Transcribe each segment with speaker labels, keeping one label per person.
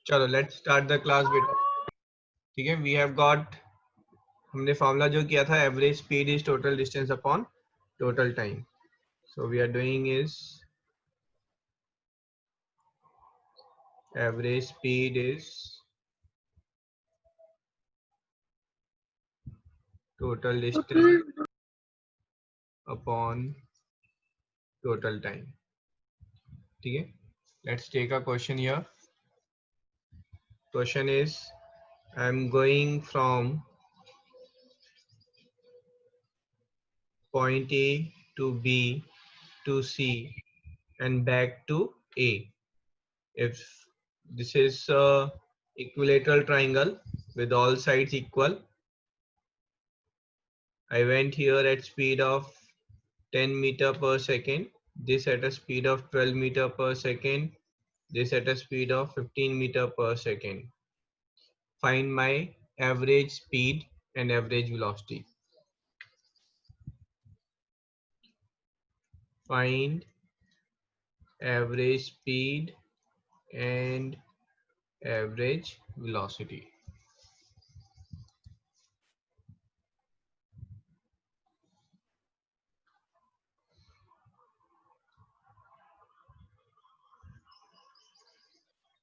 Speaker 1: चलो let's start the class बेटा। ठीक है, वी हैव गॉट, हमने फॉर्मूला जो किया था, average speed is total distance upon total time. So we are doing is average speed is total distance upon total time. ठीक है, let's take a question here. Question is I am going from point A to B to C and back to A. If this is a equilateral triangle with all sides equal, I went here at speed of 10 meter per second, this at a speed of 12 meter per second, this at a speed of 15 meter per second. Find my average speed and average velocity. Find average speed and average velocity.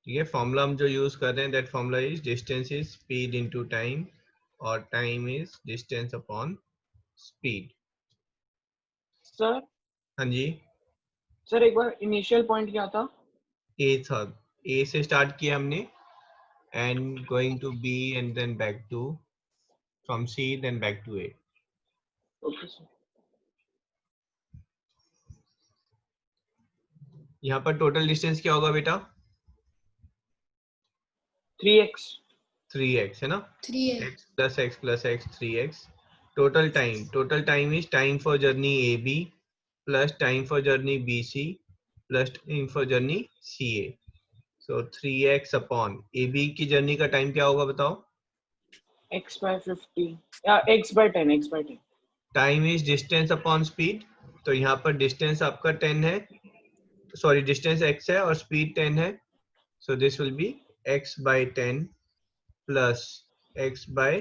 Speaker 1: ठीक है, formula हम जो use कर रहे हैं, that formula is distance is speed into time और time is distance upon speed.
Speaker 2: Sir
Speaker 1: हाँ जी,
Speaker 2: सर एक बार इनिशियल पॉइंट क्या था?
Speaker 1: ए था, ए से स्टार्ट किया हमने and going to B and then back to, from C then back to A.
Speaker 2: Okay sir.
Speaker 1: यहाँ पर टोटल डिस्टेंस क्या होगा बेटा?
Speaker 2: 3x
Speaker 1: 3x है ना,
Speaker 3: 3x
Speaker 1: x plus x 3x। Total time is time for journey A B plus time for journey B C plus time for journey C A. So 3x upon A B की journey का time क्या होगा बताओ?
Speaker 2: x by 50 या x by 10
Speaker 1: time is distance upon speed, तो यहाँ पर distance आपका 10 है, सॉरी डिस्टेंस x है और स्पीड 10 है, so this will be x by 10 plus x by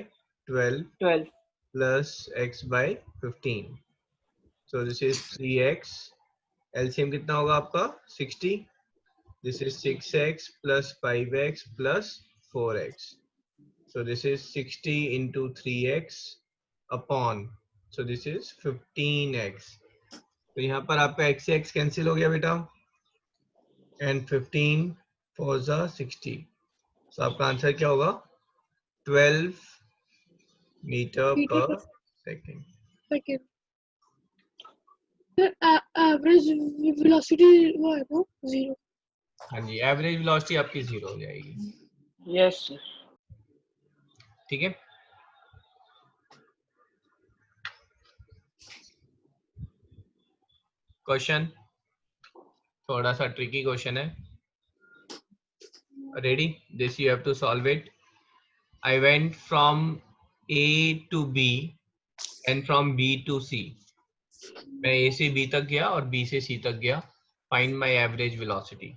Speaker 1: 12
Speaker 2: 12
Speaker 1: plus x by 15. So this is 3x. LCM कितना होगा आपका? 60. This is 6x plus 5x plus 4x. So this is 60 into 3x upon. So this is 15x. तो यहाँ पर आपका x से x cancel हो गया बेटा, and 15 4 जा 60. So आपका आंसर क्या होगा? 12 मीटर
Speaker 3: meter
Speaker 1: पर
Speaker 3: per
Speaker 1: second.
Speaker 3: second. The average velocity वो है ना 0.
Speaker 1: हाँ जी, एवरेज वेलोसिटी आपकी 0 हो जाएगी।
Speaker 2: Yes sir.
Speaker 1: ठीक है, क्वेश्चन थोड़ा सा ट्रिकी क्वेश्चन है। Ready? This you have to solve it. I went from A to B and from B to C. मैं ए से बी तक गया और बी से सी तक गया। Find my average velocity.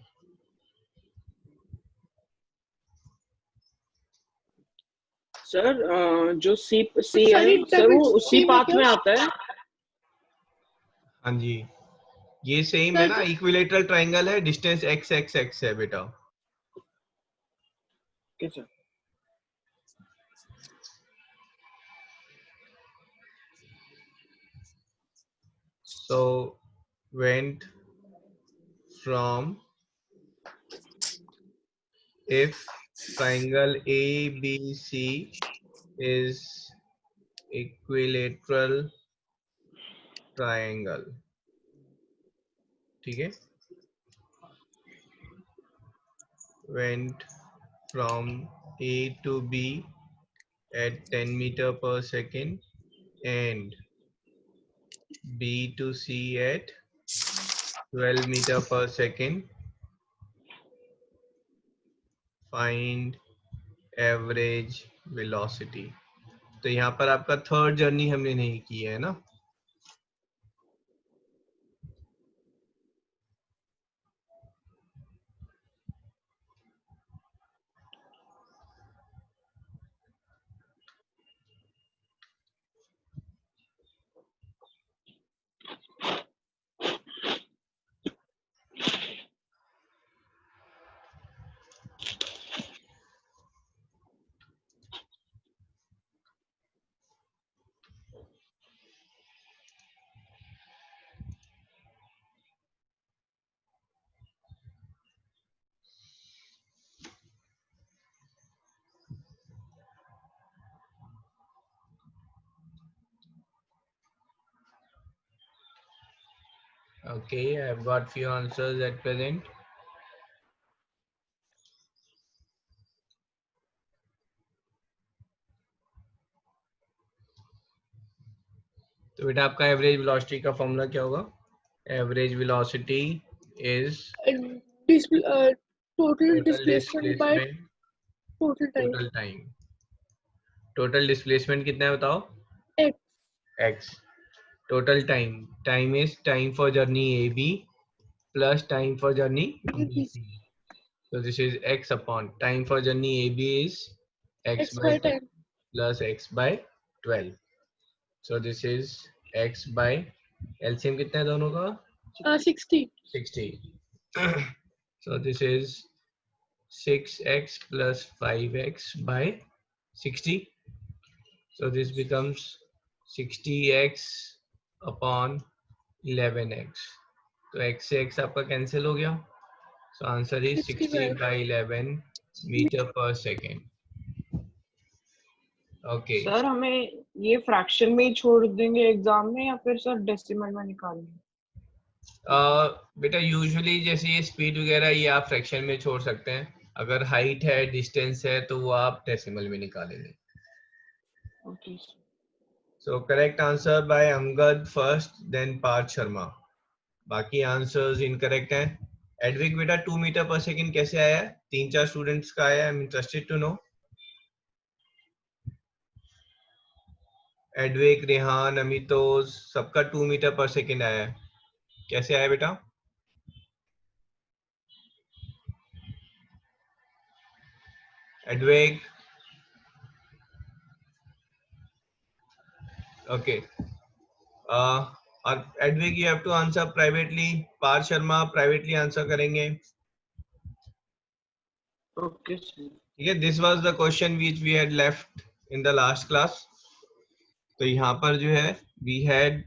Speaker 2: Sir जो सी है
Speaker 3: Sorry,
Speaker 2: सर वो
Speaker 3: David,
Speaker 2: उसी
Speaker 3: C में
Speaker 2: पाथ
Speaker 3: क्या?
Speaker 2: में आता है।
Speaker 1: हाँ जी, ये सेम है
Speaker 3: सर
Speaker 1: ना, इक्विलेटरल ट्रायंगल है, डिस्टेंस x x x है बेटा।
Speaker 2: Okay sir.
Speaker 1: So went from, if triangle ABC is equilateral triangle, ठीक है, went from A to B at 10 meter per second and B to C at 12 meter per second. Find average velocity. तो यहाँ पर आपका third journey हमने नहीं की है ना, Okay, I've got few answers at present. तो बेटा आपका एवरेज वेलोसिटी का फॉर्मूला क्या होगा? Average velocity is
Speaker 3: total
Speaker 1: total
Speaker 3: displacement by
Speaker 1: displacement
Speaker 3: total time.
Speaker 1: Total time. Total displacement कितना है बताओ?
Speaker 3: X.
Speaker 1: x. Total time, time is time for journey A B plus time for journey B C. So this is x upon time for journey AB is x
Speaker 3: X
Speaker 1: by
Speaker 3: by
Speaker 1: 10
Speaker 3: 10.
Speaker 1: plus x by 12. So this is x by LCM कितना है दोनों का?
Speaker 3: 60.
Speaker 1: 60. So this is 6x plus 5x by 60. So this becomes 60x upon 11x. तो x से x आपका cancel हो गया. So answer is 60 by 11 meter per second. Okay.
Speaker 2: Sir हमें ये फ्रैक्शन में ही छोड़ देंगे एग्जाम में या फिर सर डेसिमल में निकालेंगे?
Speaker 1: बेटा यूजुअली जैसे ये स्पीड वगैरह ये आप फ्रैक्शन में छोड़ सकते हैं. अगर हाइट है, डिस्टेंस है, तो वो आप डेसिमल में निकालेंगे.
Speaker 2: Okay.
Speaker 1: So correct answer by Amgad first, then Parth Sharma. बाकी आंसर्स इनकरेक्ट हैं. एडविक बेटा 2 मीटर पर सेकंड कैसे आया है? 3-4 स्टूडेंट्स का आया है. I am interested to know. Advik, Rehan, Amitoj, सबका 2 मीटर पर सेकंड आया है. कैसे आया बेटा? एडविक. ओके. और Advik you have to answer privately. Parth Sharma privately answer करेंगे.
Speaker 2: Okay sir.
Speaker 1: ठीक है. This was the question which we had left in the last class. तो यहाँ पर जो है वी हैड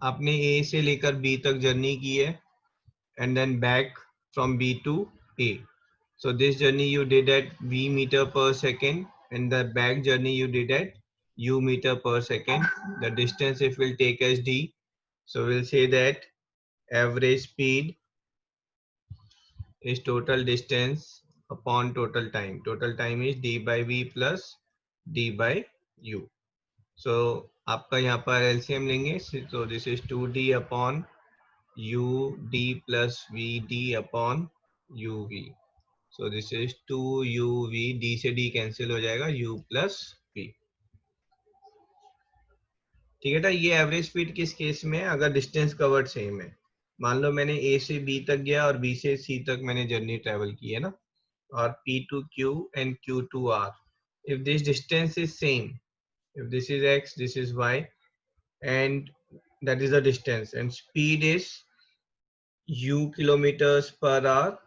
Speaker 1: आपने ए से लेकर बी तक जर्नी की है and then back from B to A. So this journey you did at v meter per second and the back journey you did at u meter per second. The distance if we'll take as d, so we'll say that average speed is total distance upon total time. Total time is d by v plus d by u. So आपका यहाँ पर LCM लेंगे. So this is 2d upon u d plus v d upon uv. So this is 2uv, d से d cancel हो जाएगा, u plus v. ठीक है. ये एवरेज स्पीड किस केस में है? अगर डिस्टेंस कवर्ड सेम है. मान लो मैंने a से b तक गया और b से c तक मैंने जर्नी ट्रेवल की है ना, और p to q and q to r. If this distance is same, if this is x, this is y, and that is the distance, and speed is u kilometers per hour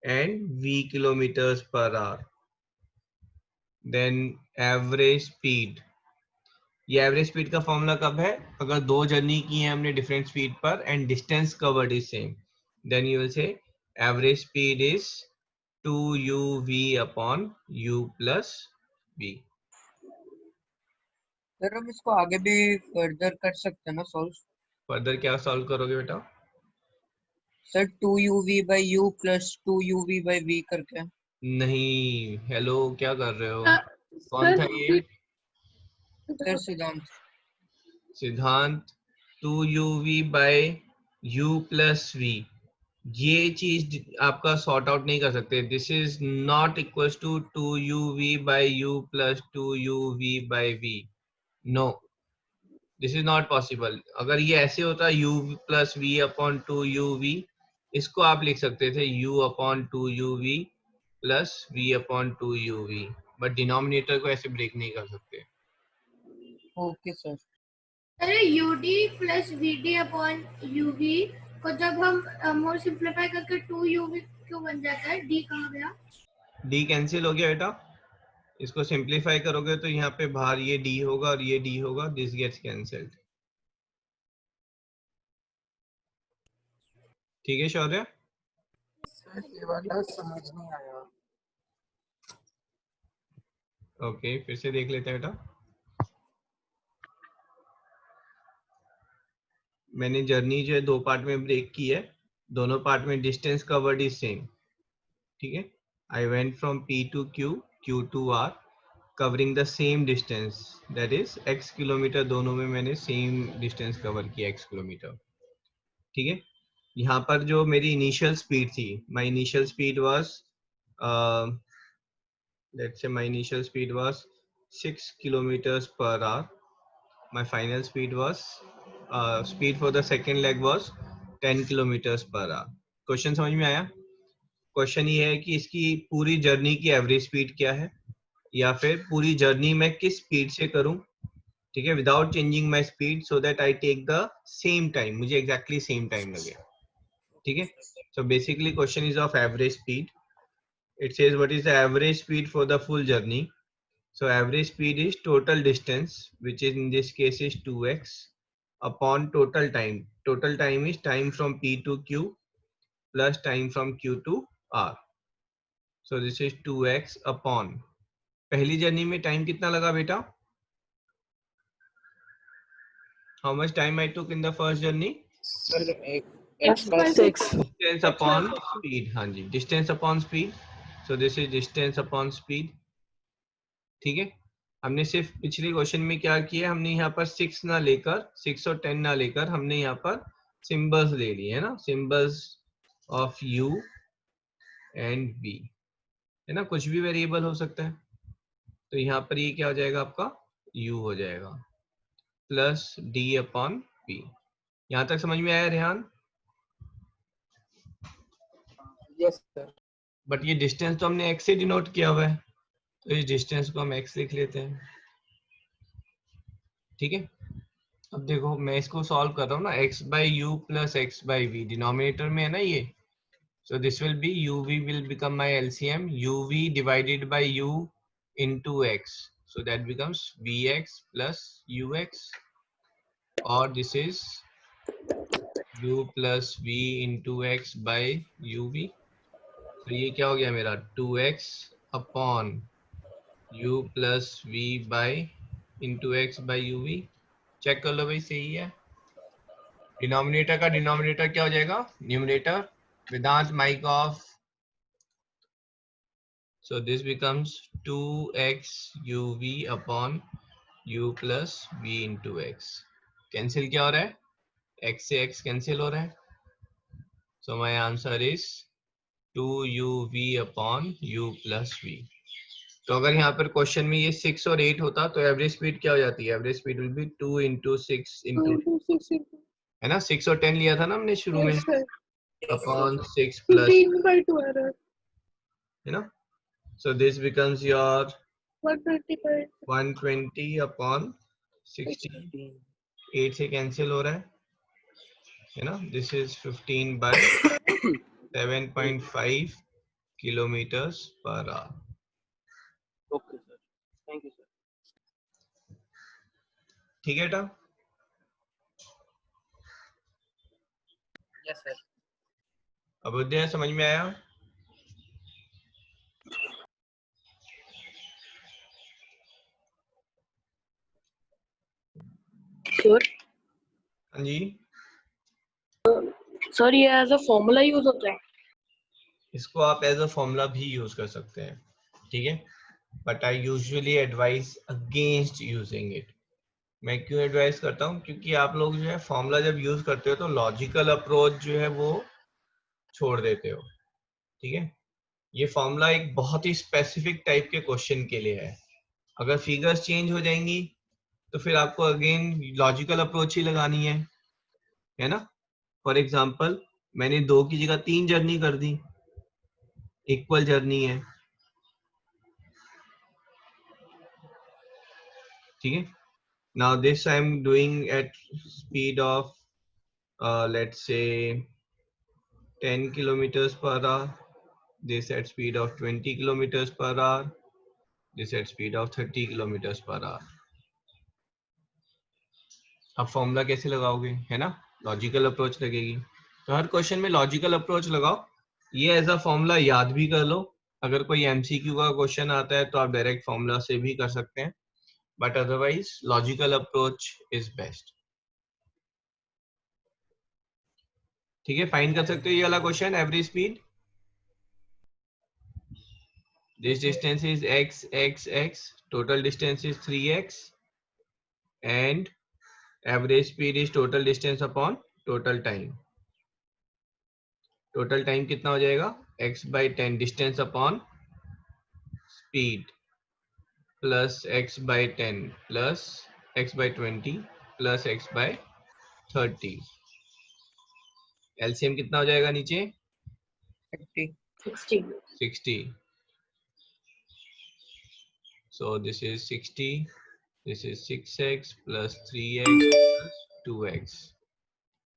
Speaker 1: and v kilometers per hour, then average speed. ये average speed का formula कब है? अगर दो journey की है हमने different speed पर and distance covered is same, then you will say average speed is 2uv upon u plus v.
Speaker 4: Sir हम इसको आगे भी फर्दर कर सकते हैं ना सॉल्व?
Speaker 1: फर्दर क्या सॉल्व करोगे बेटा?
Speaker 4: Sir 2uv by u plus 2uv by v करके.
Speaker 1: नहीं, हेलो क्या कर रहे हो? कौन
Speaker 3: Sir,
Speaker 1: था ये?
Speaker 4: सर सिद्धांत.
Speaker 1: सिद्धांत. 2uv by u plus v, ये चीज आपका सॉर्ट आउट नहीं कर सकते. This is not equal to 2uv by u plus 2uv by v. No, this is not possible. अगर ये ऐसे होता u plus v upon 2uv, इसको आप लिख सकते थे u upon 2uv plus v upon 2uv, but denominator को ऐसे ब्रेक नहीं कर सकते.
Speaker 4: Okay sir.
Speaker 5: अरे UD plus VD upon UV को जब हम मोर सिंप्लीफाई करके 2UV क्यों बन जाता है? D कहाँ गया?
Speaker 1: d कैंसिल हो गया बेटा. इसको सिंप्लीफाई करोगे तो यहाँ पे बाहर ये d होगा और ये d होगा. This gets cancelled. ठीक है शौर्य.
Speaker 4: ये वाला समझ नहीं आया.
Speaker 1: ओके, फिर से देख लेते हैं बेटा. मैंने जर्नी जो है 2 पार्ट में ब्रेक की है, दोनों पार्ट में डिस्टेंस कवर्ड इज सेम, ठीक है। आई went from P to Q, Q to R, covering the same distance, that is x kilometre, दोनों में मैंने सेम डिस्टेंस कवर किया x किलोमीटर, ठीक है। यहाँ पर जो मेरी इनिशियल स्पीड थी, my initial speed was let's say my initial speed was 6 kilometers per hour. My final speed was speed for the second leg was 10 kilometers per hour. Question समझ में आया? क्वेश्चन ये है कि इसकी पूरी जर्नी की एवरेज स्पीड क्या है, या फिर पूरी जर्नी मैं किस स्पीड से करूं, ठीक है, without changing my speed, so that I take the same time, मुझे एग्जैक्टली सेम टाइम लगे, ठीक है। So basically question is of average speed. It says what is the average speed for the full journey. So average speed is total distance, which is in this case is 2x upon total time. Total time is time from P to Q plus time from Q to R. So this is 2x upon. पहली journey में time कितना लगा बेटा? How much time I took in the first journey?
Speaker 3: X by 6.
Speaker 1: Distance upon speed. हाँ जी, distance upon speed. So this is distance upon speed. ठीक है, हमने सिर्फ पिछले क्वेश्चन में क्या किया, हमने यहाँ पर 6 ना लेकर 6 और 10 ना लेकर हमने यहाँ पर सिंबल्स ले लिए है ना, symbols of u and v, है ना, कुछ भी वेरिएबल हो सकता है। तो यहाँ पर ये क्या हो जाएगा आपका u हो जाएगा प्लस d अपॉन p। यहाँ तक समझ में आया रेहान?
Speaker 6: Yes sir.
Speaker 1: बट ये डिस्टेंस तो हमने x से डिनोट किया हुआ है, तो इस डिस्टेंस को हम x लिख लेते हैं, ठीक है। अब देखो मैं इसको सॉल्व कर रहा हूँ ना, x by u plus x by v denominator में है ना ये, so this will be uv will become my LCM, uv divided by u into x, so that becomes vx plus ux, or this is u plus v into x by uv, तो ये क्या हो गया मेरा 2x upon u plus v by into x by uv। Check कर लो भाई सही है। डिनोमिनेटर का डिनोमिनेटर क्या हो जाएगा, numerator. Vedant mic off. So this becomes 2x uv upon u plus v into X. Cancel क्या हो रहा है, x से x कैंसिल हो रहा है, so my answer is 2uv upon u plus v। तो अगर यहाँ पर क्वेश्चन में ये 6 और 8 होता तो एवरेज स्पीड क्या हो जाती है, average speed will be 2 into 6 into, है ना, 6 और 10 लिया था ना हमने शुरू में, अपॉन 6 प्लस,
Speaker 3: 15 by 2 error.
Speaker 1: है ना। सो दिस बिकम्स योर
Speaker 3: 125.
Speaker 1: 120 अपॉन 60, 8 से कैंसिल हो रहा है ना। This is 15 by 7.5 kilometres per our.
Speaker 6: Okay sir, thank you sir.
Speaker 1: ठीक है बेटा।
Speaker 6: Yes sir.
Speaker 1: अबुद्दीन समझ में आया?
Speaker 3: Sure.
Speaker 1: हाँ जी,
Speaker 3: सर ये एज अ फॉर्मूला यूज होता है?
Speaker 1: इसको आप एज अ फॉर्मूला भी यूज कर सकते हैं, ठीक है, but I usually advise against using it. मैं क्यों एडवाइस करता हूँ, क्योंकि आप लोग जो है फॉर्मूला जब यूज करते हो तो लॉजिकल अप्रोच जो है वो छोड़ देते हो, ठीक है। ये फॉर्मूला एक बहुत ही स्पेसिफिक टाइप के क्वेश्चन के लिए है। अगर फिगर्स चेंज हो जाएंगी तो फिर आपको अगेन लॉजिकल अप्रोच ही लगानी है ना। फॉर एग्जाम्पल मैंने 2 की जगह 3 जर्नी कर दी, इक्वल जर्नी है, ठीक है। Now this I am doing at speed of let's say 10 kilometers per hour, this at speed of 20 kilometers per hour, this at speed of 30 kilometers per hour। अब formula कैसे लगाओगे, है ना, logical approach लगेगी। तो हर क्वेश्चन में logical approach लगाओ, ये एज अ फॉर्मूला याद भी कर लो। अगर कोई एमसीक्यू का क्वेश्चन आता है तो आप डायरेक्ट फॉर्मूला से भी कर सकते हैं, but otherwise logical approach is best. ठीक है, फाइंड कर सकते हो ये वाला question, average speed. This distance is x, total distance is 3x, and average speed is total distance upon total time. Total time कितना हो जाएगा? x by 10 distance upon speed plus x by 10 plus x by 20 plus x by 30. LCM कितना हो जाएगा नीचे?
Speaker 4: 60.
Speaker 1: 60. So this is 60. This is 6x plus 3x plus 2x.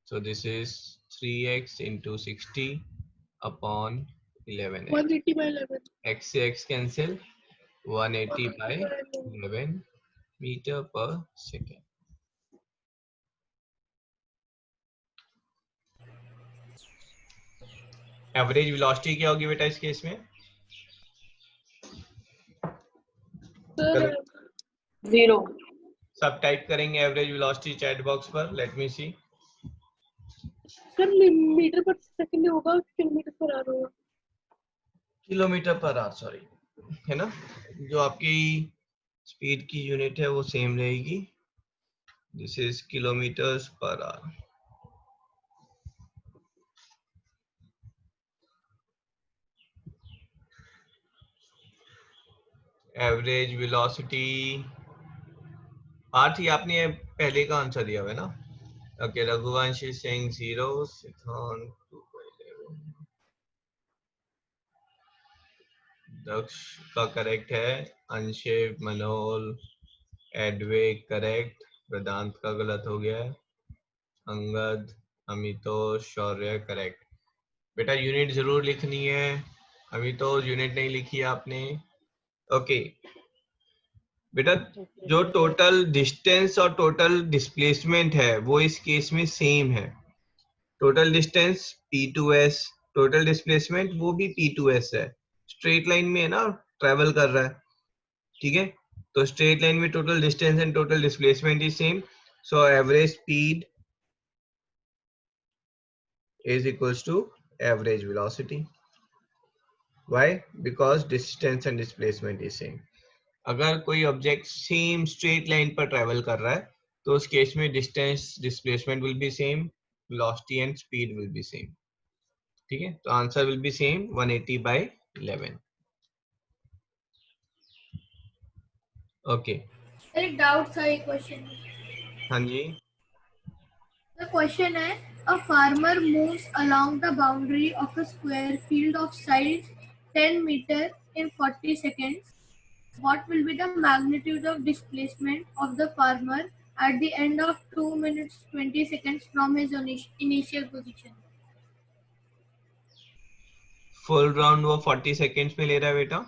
Speaker 1: So this is 3x into 60 upon 11x.
Speaker 3: 180 by 11.
Speaker 1: X से x cancel. 180 by 11 meter per second. Average velocity क्या होगी बेटा इस case में?
Speaker 3: Sir,
Speaker 2: 0.
Speaker 1: सब टाइप करेंगे एवरेज वेलोसिटी चैट बॉक्स पर. Let me सी.
Speaker 3: sir, metre per second होगा, किलोमीटर पर आवर होगा.
Speaker 1: किलोमीटर पर आवर, सॉरी, है ना. जो आपकी स्पीड की यूनिट है वो सेम रहेगी. This is kilometres per hour. Average velocity Parth, ये आपने पहले का आंसर दिया हुआ है ना. ओके, रघुवंश इज सेइंग 0, सिद्धांत 2/11. दक्ष का करेक्ट है, अंशिव, मनोल, एडवेक करेक्ट, वेदांत का गलत हो गया है, अंगद, अमितोष, शौर्य करेक्ट. बेटा यूनिट जरूर लिखनी है. अमितोष यूनिट नहीं लिखी आपने. ओके बेटा, जो टोटल डिस्टेंस और टोटल डिस्प्लेसमेंट है वो इस केस में सेम है. Total distance P2s, total displacement वो भी P2s है. स्ट्रेट लाइन में है ना, ट्रेवल कर रहा है. ठीक है, तो स्ट्रेट लाइन में total distance and total displacement is same. So average speed is equals to average velocity. Why? Because distance and displacement is same. अगर कोई ऑब्जेक्ट सेम स्ट्रेट लाइन पर ट्रेवल कर रहा है तो उस केस में distance, displacement will be same, velocity and speed will B same. ठीक है, तो answer will be same 180 by 11. Okay,
Speaker 5: एक डाउट था, एक क्वेश्चन.
Speaker 1: हाँ जी.
Speaker 5: The question है, a farmer moves along the boundary of a square field of size 10 meter in 40 seconds. What will be the magnitude of displacement of the farmer at the end of 2 minutes 20 seconds from his initial position?
Speaker 1: Full round वो 40 seconds में ले रहा है बेटा.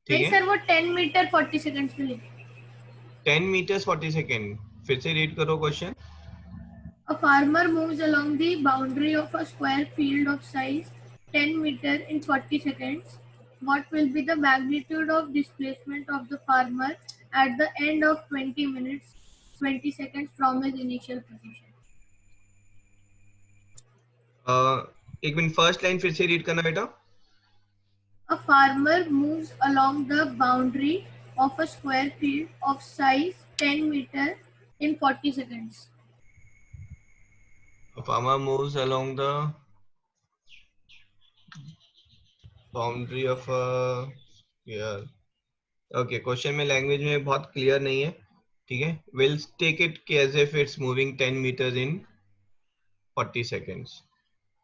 Speaker 1: ठीक
Speaker 5: नहीं
Speaker 1: है
Speaker 5: sir, वो 10 मीटर 40 सेकंड्स में लिखा.
Speaker 1: 10 meters 40 सेकेंड. फिर से रीड करो question.
Speaker 5: A farmer moves along the boundary of a square field of size 10 meter in 40 seconds. What will be the magnitude of displacement of the farmer at the end of 20 minutes 20 seconds from his initial position?
Speaker 1: एक minute, first line फिर से read करना बेटा.
Speaker 5: A farmer moves along the boundary of a square field of size 10 meter in 40 seconds.
Speaker 1: A farmer moves along the boundary of a sphere. Okay, question में language में बहुत clear नहीं है. ठीक है, we'll take it as if it's moving 10 meters in 40 seconds.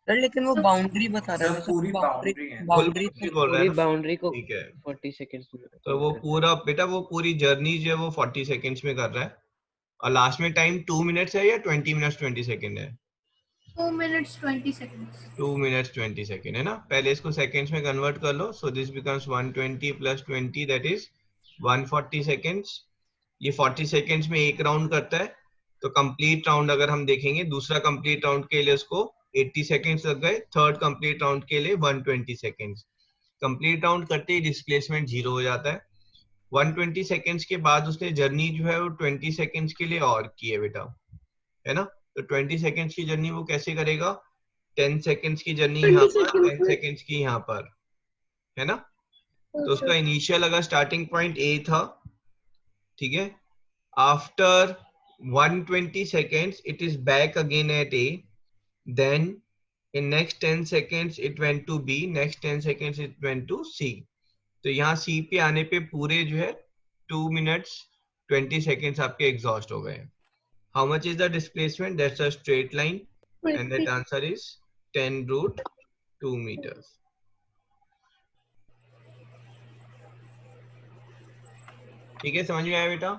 Speaker 4: Sir लेकिन वो boundary बता रहा है.
Speaker 7: पूरी
Speaker 4: बाउंड्री
Speaker 7: बाउंड्री है.
Speaker 4: बाउंड्री
Speaker 1: बोल रहा है
Speaker 2: पूरी
Speaker 1: ना?
Speaker 2: बाउंड्री को
Speaker 1: ठीक है,
Speaker 2: 40 सेकंड्स में.
Speaker 1: तो वो पूरा बेटा वो पूरी जर्नी जो है वो 40 सेकेंड्स में कर रहा है. और लास्ट में टाइम 2 मिनट्स है या 20 मिनट्स 20 सेकेंड है?
Speaker 5: 2 minutes 20 seconds.
Speaker 1: 2 minutes 20 सेकेंड है ना. पहले इसको सेकेंड्स में कन्वर्ट कर लो. So this becomes 120 plus 20, that is 140 seconds. ये 40 सेकेंड्स में एक राउंड करता है. तो कंप्लीट राउंड अगर हम देखेंगे, दूसरा कंप्लीट राउंड के लिए उसको 80 सेकेंड्स लग गए. थर्ड कंप्लीट राउंड के लिए 120 सेकेंड्स. कंप्लीट राउंड करते ही डिस्प्लेसमेंट 0 हो जाता है. 120 सेकेंड्स के बाद उसने जर्नी जो है वो 20 सेकेंड्स के लिए और की है बेटा, है ना. तो 20 सेकेंड्स की जर्नी वो कैसे करेगा? 10 सेकेंड्स की जर्नी यहाँ
Speaker 3: 20
Speaker 1: पर, 10
Speaker 3: seconds में।
Speaker 1: सेकेंड्स की यहाँ पर, है ना? तो
Speaker 3: अच्छा
Speaker 1: उसका इनिशियल अगर स्टार्टिंग पॉइंट A था, ठीक है, after 120 seconds it is back again at A, then in next 10 seconds it went to B, next 10 seconds it went to C. तो यहाँ C पे आने पे पूरे जो है 2 minutes 20 seconds आपके एग्जॉस्ट हो गए. How much is the displacement? That's a straight line and that
Speaker 3: 20
Speaker 1: answer is 10 root 2 meters. ठीक है, समझ में आया बेटा?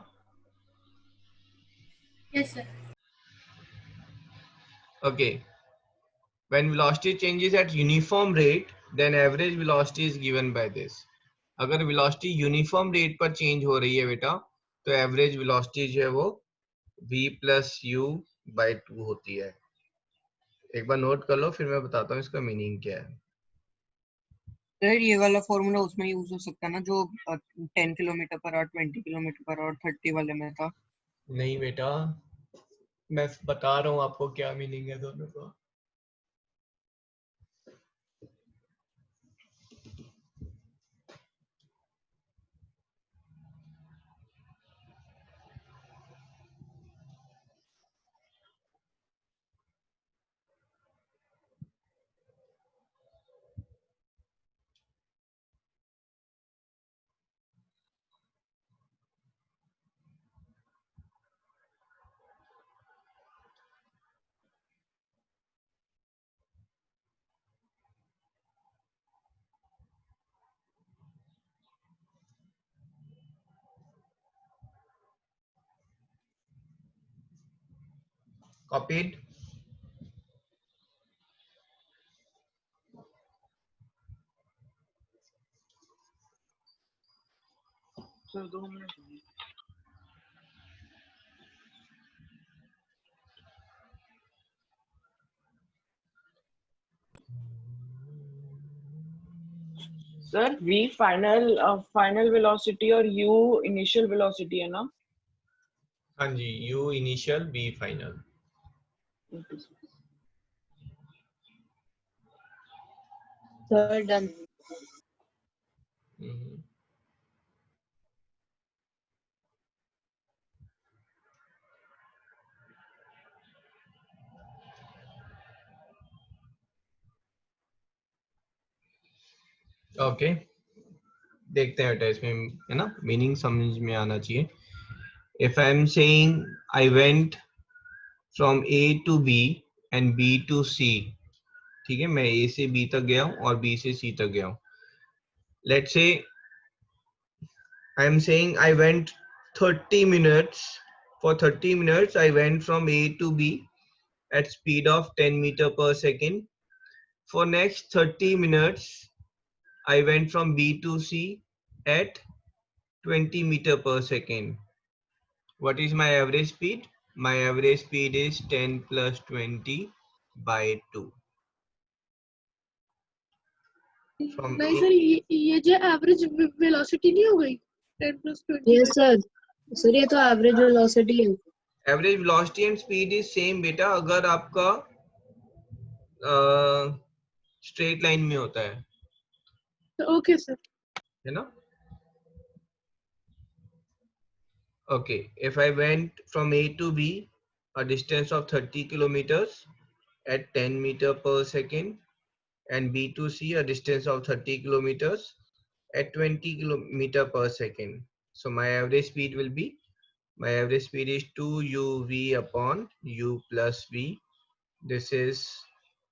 Speaker 5: Yes, sir.
Speaker 1: Okay. When velocity changes at uniform rate, then average velocity is given by this. अगर velocity uniform rate पर change हो रही है बेटा, तो average velocity जो है वो v plus u by 2 होती है. एक बार नोट कर लो, फिर मैं बताता हूँ इसका मीनिंग क्या है.
Speaker 4: सर ये वाला फॉर्मूला उसमें यूज हो सकता है ना जो 10 kilometre per our, 20 kilometre per our, 30 वाले में था?
Speaker 1: नहीं बेटा, मैं बता रहा हूँ आपको क्या मीनिंग है दोनों का. Copied?
Speaker 2: Sir 2 minute. Sir v final velocity और u इनिशियल वेलोसिटी है ना?
Speaker 1: हाँ जी, u initial, v final.
Speaker 3: Sir done.
Speaker 1: Okay, देखते हैं बेटा, इसमें है ना मीनिंग समझ में आना चाहिए. If I am saying I went from A to B and B to C, ठीक है, मैं ए से बी तक गया हूं और बी से सी तक गया हूं. Let's say I am saying I went 30 minutes. For 30 minutes I went from A to B at speed of 10 meter per second. For next 30 minutes I went from B to C at 20 meter per second. What is my average speed? My average speed is 10 plus 20 by 2. From
Speaker 3: नहीं
Speaker 1: A,
Speaker 3: sir, ये जो average velocity नहीं हो गई 10 plus 20?
Speaker 7: Yes sir ये तो average velocity है.
Speaker 1: average velocity and speed is same बेटा, अगर आपका स्ट्रेट लाइन में होता है,
Speaker 3: ओके सर.
Speaker 1: है ना? Okay, if I went from A to B, a distance of 30 kilometers at 10 meter per second, and B to C, a distance of 30 kilometers at 20 kilometer per second. So my average speed will be, my average speed is 2uv upon u plus v. This is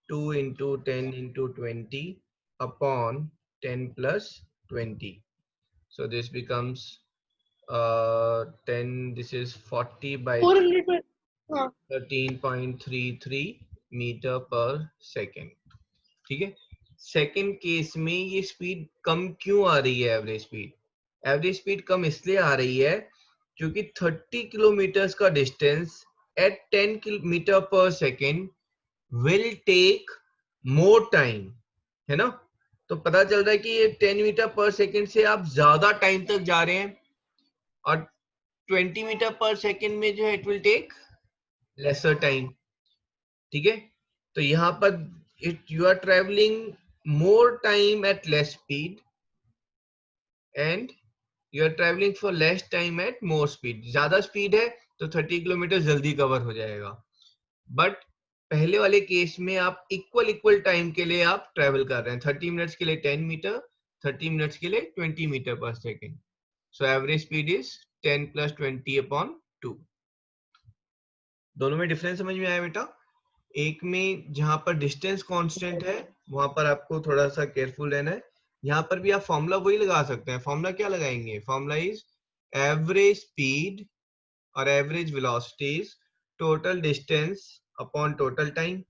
Speaker 1: 2 into 10 into 20 upon 10 plus 20. So this becomes 10, this is 40 by
Speaker 3: 400 पर. हाँ
Speaker 1: 13.33 metre per second. ठीक है, second case में ये speed कम क्यों आ रही है? Average speed कम इसलिए आ रही है क्योंकि 30 किलोमीटर का distance at 10 metre per second will take more time, है ना? तो पता चल रहा है कि ये 10 मीटर पर सेकेंड से आप ज्यादा टाइम तक जा रहे हैं, और 20 मीटर पर सेकेंड में जो है it will take lesser time. ठीक है, तो यहाँ पर you are travelling more time at less speed and you are travelling for less time at more speed. ज्यादा स्पीड है तो 30 किलोमीटर जल्दी कवर हो जाएगा, बट पहले वाले केस में आप इक्वल टाइम के लिए आप ट्रेवल कर रहे हैं। 30 मिनट्स के लिए 10 मीटर, 30 मिनट्स के लिए 20 metre per second. So average speed is 10 + 20/2। दोनों में डिफरेंस समझ में आया बेटा? एक में जहां पर डिस्टेंस कांस्टेंट है वहां पर आपको थोड़ा सा केयरफुल रहना है। यहाँ पर भी आप फॉर्मूला वही लगा सकते हैं। फॉर्मूला क्या लगाएंगे? फॉर्मूला इज एवरेज स्पीड और average velocities total distance upon total time.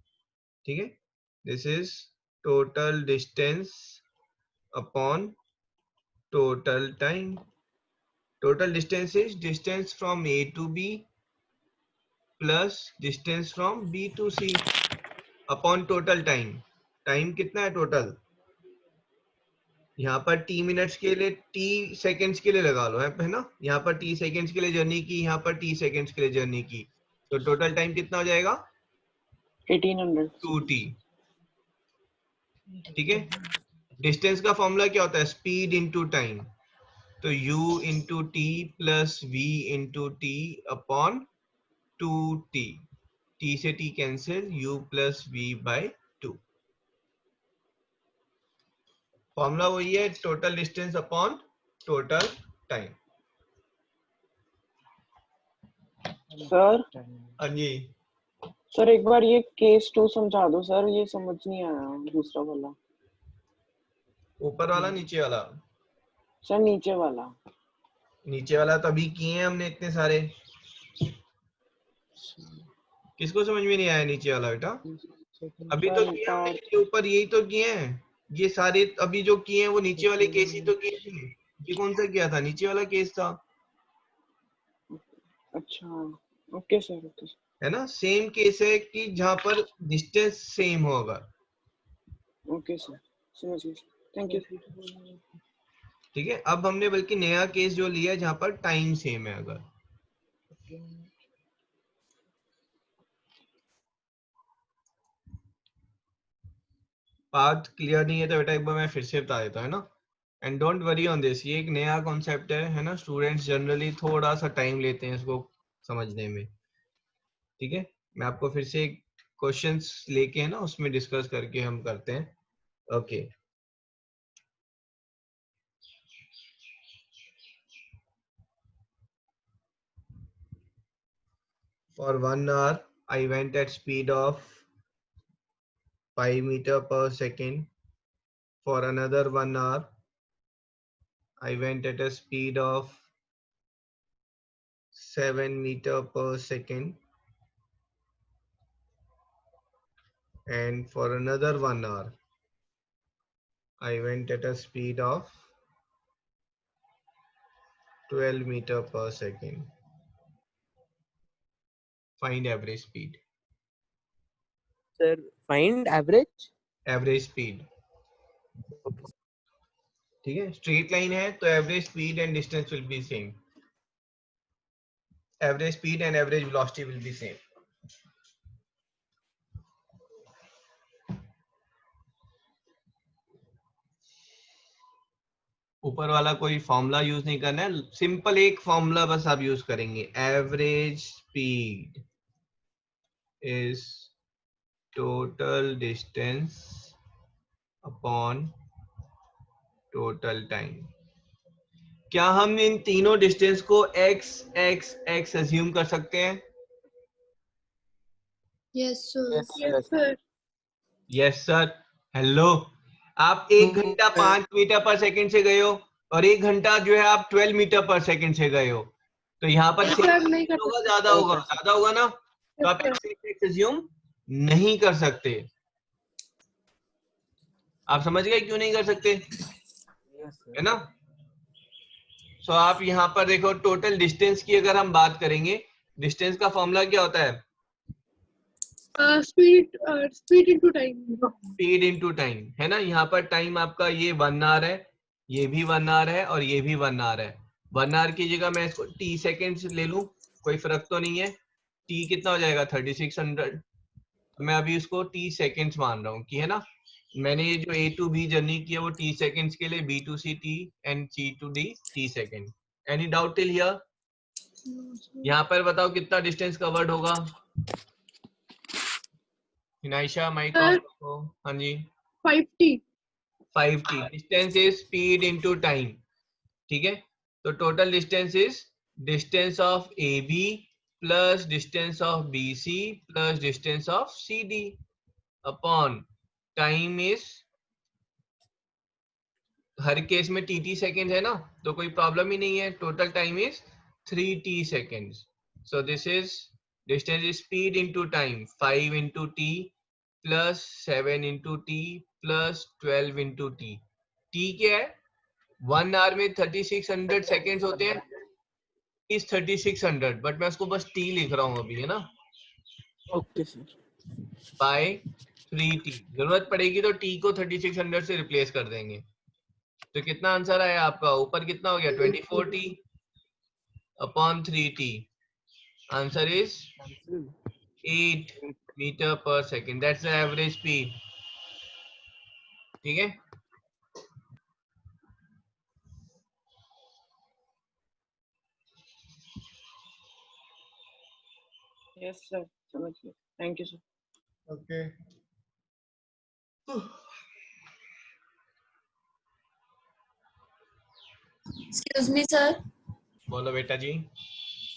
Speaker 1: ठीक है, this is total distance upon total time. Total distance is distance from A to B plus distance from B to C upon total time. Time कितना है total? यहाँ पर t minutes के लिए t seconds के लिए लगा लो, है ना? यहाँ पर t सेकेंड्स के लिए जर्नी की, यहाँ पर t सेकेंड्स के लिए जर्नी की, तो टोटल टाइम कितना हो जाएगा?
Speaker 2: 1800
Speaker 1: 2t। ठीक है, डिस्टेंस का फॉर्मूला क्या होता है? स्पीड इंटू टाइम, तो u into T plus v into T upon 2t। t से t cancel, u plus v by 2। Formula वही है, total distance upon total time.
Speaker 2: Sir.
Speaker 1: हाँ जी
Speaker 2: सर एक बार ये केस 2 समझा दो सर, ये समझ नहीं आया दूसरा वाला।
Speaker 1: ऊपर वाला नीचे वाला?
Speaker 2: सर नीचे वाला।
Speaker 1: नीचे वाला तो अभी किए हैं हमने इतने सारे। किसको समझ में नहीं आया नीचे वाला बेटा? अभी तो किया हमने, इसके ऊपर यही तो किए हैं ये सारे। अभी जो किए हैं वो नीचे वाले केस ही तो किए थे। ये कौन सा किया था? नीचे वाला केस था।
Speaker 2: अच्छा ओके सर, ओके
Speaker 1: है ना? सेम केस है कि जहां पर डिस्टेंस सेम होगा।
Speaker 2: ओके सर, समझ गया। Thank you.
Speaker 1: ठीक है, अब हमने बल्कि नया केस जो लिया है जहां पर टाइम सेम है। अगर बात क्लियर नहीं है तो बेटा एक बार मैं फिर से बता देता हूँ, है ना? And don't worry on this, ये एक नया कॉन्सेप्ट है ना? स्टूडेंट्स जनरली थोड़ा सा टाइम लेते हैं इसको समझने में। ठीक है, मैं आपको फिर से क्वेश्चंस लेके है ना उसमें डिस्कस करके हम करते हैं। Okay For 1 hour, I went at speed of 5 meters per second. For another 1 hour, I went at a speed of 7 meters per second. And for another 1 hour, I went at a speed of 12 meters per second. Find average speed.
Speaker 6: Sir, find average.
Speaker 1: Average speed. ठीक है, straight line है तो average speed and distance will be same. Average speed and average velocity will be same. ऊपर वाला कोई formula use नहीं करना है, सिंपल एक फॉर्मूला बस आप यूज करेंगे. Average speed is total distance upon total time. क्या हम इन तीनों डिस्टेंस को x x x अज्यूम कर सकते हैं?
Speaker 5: Yes, sir.
Speaker 6: Yes, sir.
Speaker 1: Yes sir. Hello, आप 1 घंटा 5 मीटर पर सेकंड से गए हो और 1 घंटा जो है आप 12 मीटर पर सेकंड से गए हो, तो यहाँ पर
Speaker 3: नहीं कर
Speaker 1: होगा, ज्यादा होगा ना, तो आप x अज्यूम नहीं कर सकते. आप समझ गए क्यों नहीं कर सकते? है ना? सो आप यहाँ पर देखो, टोटल डिस्टेंस की अगर हम बात करेंगे, डिस्टेंस का फॉर्मूला क्या होता है?
Speaker 3: Speed into time.
Speaker 1: Speed into time, है ना? यहाँ पर टाइम आपका ये 1 आवर है, ये भी 1 आवर है और ये भी 1 आवर है. 1 आवर की जगह मैं इसको t सेकेंड्स ले लूं, कोई फर्क तो नहीं है. t कितना हो जाएगा? 3600. मैं अभी उसको t सेकेंड्स मान रहा हूँ कि है ना, मैंने ये जो A to B जर्नी की है वो t सेकेंड्स के लिए, B to C t and C to D t second. Any doubt till here? यहाँ पर बताओ कितना डिस्टेंस कवर्ड होगा? हिनाइशा माइक ऑफ
Speaker 3: सर
Speaker 1: रखो। हाँ जी,
Speaker 3: 5T।
Speaker 1: 5t। Distance is speed into time, ठीक है। तो total distance is distance of AB plus distance of BC plus distance of CD upon time is, her case में tt second है ना, तो कोई प्रॉब्लम ही नहीं है। Total time is 3t seconds. So this is distance is speed into time, 5 into t plus 7 into t plus 12 into t। t क्या है? 1 our में 3600 सेकेंड्स होते हैं, इस 3600, बट मैं उसको बस t लिख रहा हूँ अभी, है ना,
Speaker 6: ओके सर।
Speaker 1: Bye 3t। जरूरत पड़ेगी तो t को 3600 से रिप्लेस कर देंगे। तो कितना आंसर आया आपका? ऊपर कितना हो गया? 24t upon 3t। Answer is 8 metre per second. That's the average speed, ठीक है।
Speaker 2: यस सर, समझ गया। Thank you sir.
Speaker 1: Okay,
Speaker 8: excuse me sir.
Speaker 1: बोलो बेटा जी।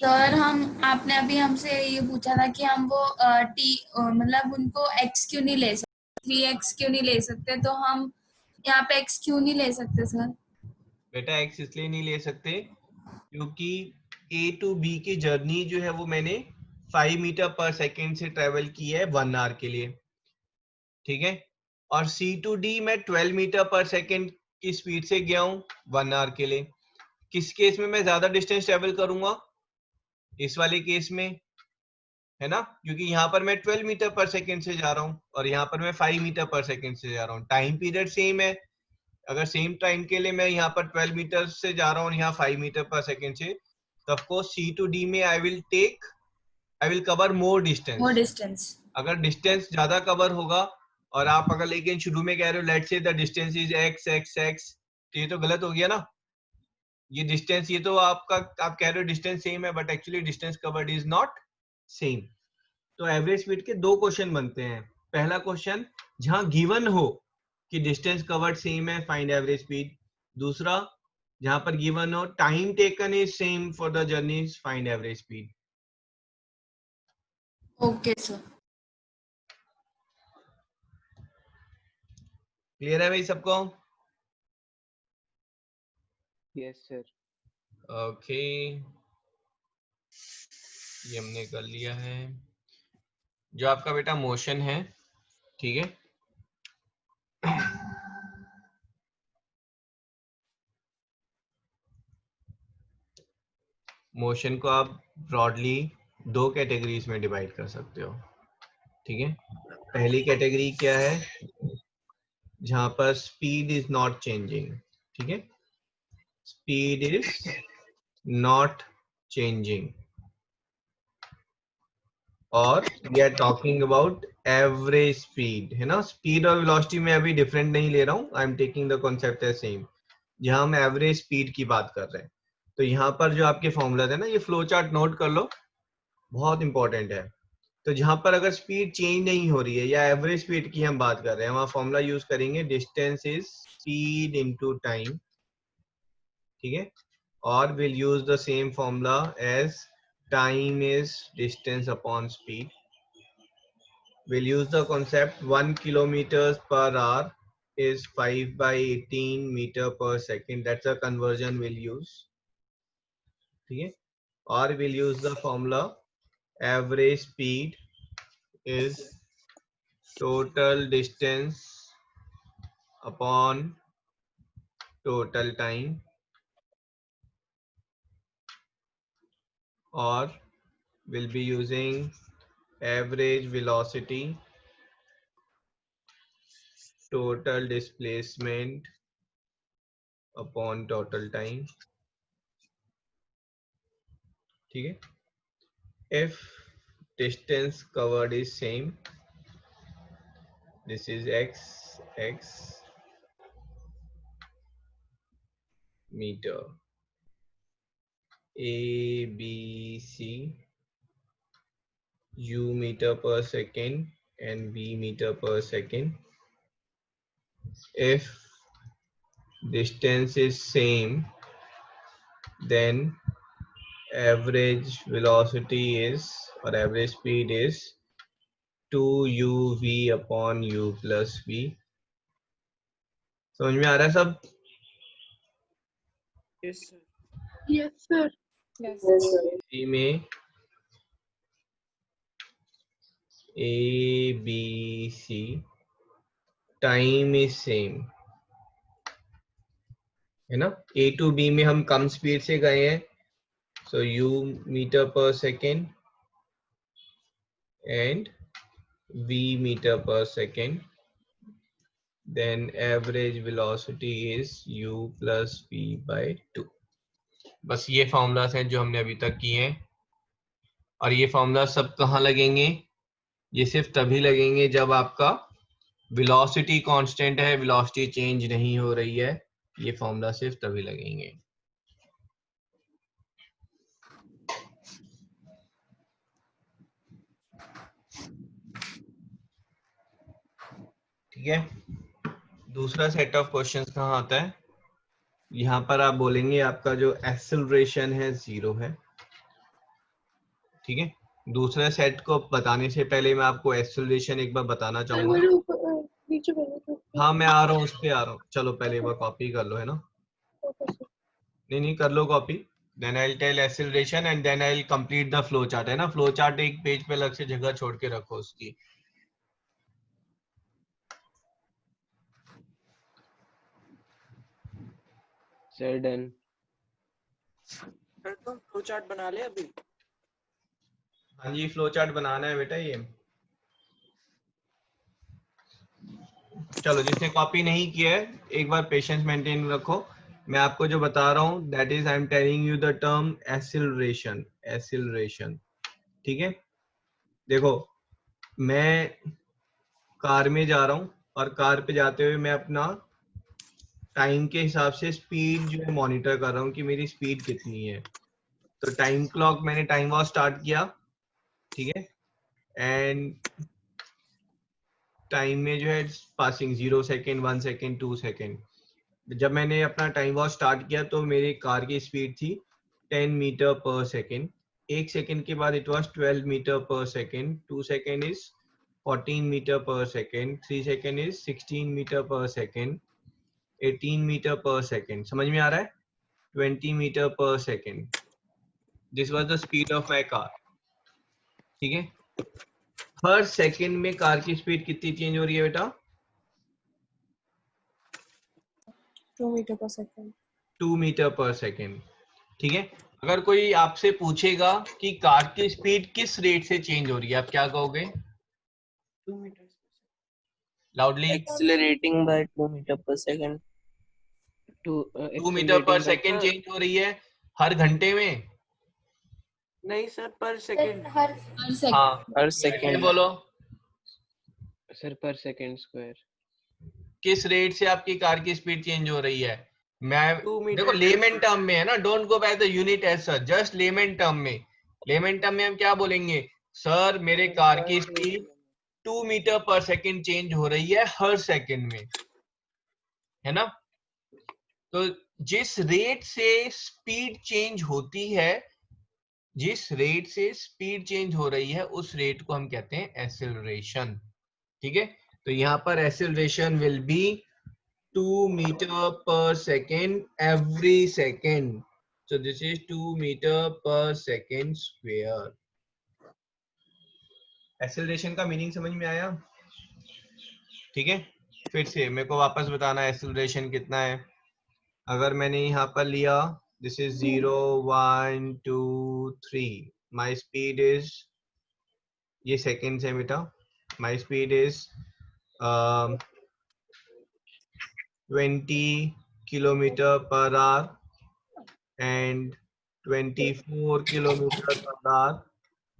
Speaker 8: सर हम आपने अभी हमसे ये पूछा था कि हम वो मतलब उनको x क्यों नहीं ले सकते, 3x क्यों नहीं ले सकते, तो हम यहाँ पे x क्यों नहीं ले सकते सर?
Speaker 1: बेटा x इसलिए नहीं ले सकते क्योंकि A to B की जर्नी जो है वो मैंने 5 मीटर पर सेकेंड से ट्रेवल की है 1 आवर के लिए, ठीक है। और C to D मैं 12 मीटर पर सेकेंड की स्पीड से गया हूँ 1 आवर के लिए। किस केस में मैं ज्यादा डिस्टेंस ट्रेवल करूंगा? इस वाले केस में, है ना, क्योंकि यहाँ पर मैं 12 मीटर पर सेकेंड से जा रहा हूँ और यहाँ पर मैं 5 मीटर पर सेकेंड से जा रहा हूँ। टाइम पीरियड सेम है। अगर सेम टाइम के लिए मैं यहाँ पर 12 मीटर से जा रहा हूँ और यहाँ 5 मीटर पर सेकेंड से, तो of course C to D में आई विल कवर मोर
Speaker 8: वो
Speaker 1: डिस्टेंस।
Speaker 8: डिस्टेंस।
Speaker 1: अगर डिस्टेंस ज्यादा कवर होगा और आप अगर लेकिन शुरू में कह रहे हो let's say the distance is x, तो ये तो गलत हो गया ना। ये डिस्टेंस, ये तो आपका, आप कह रहे हो डिस्टेंस सेम है, but actually distance covered is not same. तो एवरेज स्पीड के दो क्वेश्चन बनते हैं। पहला क्वेश्चन जहां गिवन हो कि डिस्टेंस कवर्ड सेम है, फाइंड एवरेज स्पीड। दूसरा जहां पर गिवन हो time taken is same for the journey, find average speed.
Speaker 8: Okay sir.
Speaker 1: Clear है भाई सबको?
Speaker 6: Yes sir.
Speaker 1: ओके, ये हमने कर लिया है। जो आपका बेटा मोशन है, ठीक है, मोशन को आप ब्रॉडली दो कैटेगरीज में डिवाइड कर सकते हो, ठीक है। पहली कैटेगरी क्या है? जहां पर स्पीड इज नॉट चेंजिंग, ठीक है, स्पीड इज नॉट चेंजिंग, और we are talking about average speed, है ना। स्पीड और वेलोसिटी में अभी डिफरेंट नहीं ले रहा हूं, I am taking the concept as same. जहां हम एवरेज स्पीड की बात कर रहे हैं, तो यहाँ पर जो आपके फॉर्मूला है ना, ये फ्लो चार्ट नोट कर लो, बहुत इंपॉर्टेंट है। तो जहां पर अगर स्पीड चेंज नहीं हो रही है या एवरेज स्पीड की हम बात कर रहे हैं, वहां फॉर्मूला यूज करेंगे distance is speed into time, ठीक है। और will use the same formula as time is distance upon speed. Will use the concept 1 kilometre per hour is 5 by 18 meter per second. That's a conversion we'll use, ठीक है। और we'll use the formula average speed is total distance upon total time, or we'll be using average velocity, total displacement upon total time, ठीक है। If distance covered is same, This is x meter. A, B, C, U meter per second and V meter per second. If distance is same, then average velocity is, or average speed is 2uv upon u plus v. समझ में आ रहा है सब?
Speaker 6: Yes, sir.
Speaker 3: Yes, sir.
Speaker 7: Yes, sir.
Speaker 1: इसी में A, B, C, time is same है ना. A to B में हम कम स्पीड से गए हैं, so u meter per second and v meter per second. Then average velocity is u plus v by 2. बस ये फॉर्मूलास हैं जो हमने अभी तक किए हैं. और ये फॉर्मूला सब कहाँ लगेंगे? ये सिर्फ तभी लगेंगे जब आपका वेलोसिटी कांस्टेंट है, वेलोसिटी चेंज नहीं हो रही है. ये फॉर्मूला सिर्फ तभी लगेंगे. ठीक है. दूसरा सेट ऑफ क्वेश्चंस कहाँ आता है? यहाँ पर आप बोलेंगे आपका जो एक्सेलरेशन है 0 है. ठीक है. दूसरा सेट को बताने से पहले मैं आपको एक्सेलरेशन एक बार बताना चाहूंगा.
Speaker 3: मेरे ऊपर नीचे बैठो.
Speaker 1: हाँ मैं आ रहा हूँ, उस पे आ रहा हूँ. चलो पहले एक बार कॉपी कर लो, है ना? नहीं कर लो copy. Then I will tell acceleration and then I will complete the flow chart, है ना? फ्लो चार्ट एक पेज पे अलग से जगह छोड़ के रखो उसकी.
Speaker 6: Sir, done. सर तुम फ्लो चार्ट बना ले अभी.
Speaker 1: हाँ जी फ्लो चार्ट बनाना है बेटा. ये चलो जिसने कॉपी नहीं किया है एक बार पेशेंस मेंटेन रखो. मैं आपको जो बता रहा हूँ that is I am telling you the term acceleration. Acceleration. ठीक है. देखो मैं कार में जा रहा हूँ और कार पे जाते हुए मैं अपना टाइम के हिसाब से स्पीड जो है मॉनिटर कर रहा हूँ कि मेरी स्पीड कितनी है. तो टाइम क्लॉक मैंने टाइम वॉच स्टार्ट किया. ठीक है. एंड टाइम में जो है पासिंग 0 सेकेंड 1 सेकेंड 2 सेकेंड. जब मैंने अपना टाइम वॉच स्टार्ट किया तो मेरी कार की स्पीड थी 10 मीटर पर सेकेंड. 1 सेकेंड के बाद it was 12 metre per second. 2 second is 14 metre per second. 3 second is 16 metre per second. 18 metre per second. समझ में आ रहा है? 20 metre per second. This was the speed of my car. ठीक है. हर second में car की स्पीड कितनी change हो रही है बेटा?
Speaker 7: 2 meter per second.
Speaker 1: 2 metre per second. ठीक है. अगर कोई आपसे पूछेगा कि कार की स्पीड किस रेट से चेंज हो रही है, आप क्या कहोगे?
Speaker 6: 2 meters.
Speaker 1: Loudly.
Speaker 9: Accelerating by 2 meter per second.
Speaker 1: 2 metre per second change हो रही है हर घंटे में?
Speaker 6: नहीं सर, पर सेकंड.
Speaker 5: हर
Speaker 1: हाँ
Speaker 9: Per second.
Speaker 1: बोलो
Speaker 6: सर पर सेकंड स्क्वायर.
Speaker 1: किस रेट से आपकी कार की स्पीड चेंज हो रही है? मैं
Speaker 6: 2 मीटर.
Speaker 1: देखो लेमन टर्म में है ना, don't go by the unit as such, just layman term में. लेमन टर्म में हम क्या बोलेंगे? सर मेरे कार की speed 2 metre per second change हो रही है हर सेकेंड में, है ना? तो जिस रेट से स्पीड चेंज होती है, जिस रेट से स्पीड चेंज हो रही है उस रेट को हम कहते हैं एक्सेलरेशन. ठीक है. तो यहाँ पर acceleration will be 2 metre per second every second. So this is 2 metre per second square. Acceleration का मीनिंग समझ में आया? ठीक है. फिर से मेरे को वापस बताना एक्सेलरेशन कितना है. अगर मैंने यहाँ पर लिया this is 0 1 2 3, my speed is, ये सेकेंड्स है बेटा. my speed is 20 kilometre per our and 24 kilometre per our,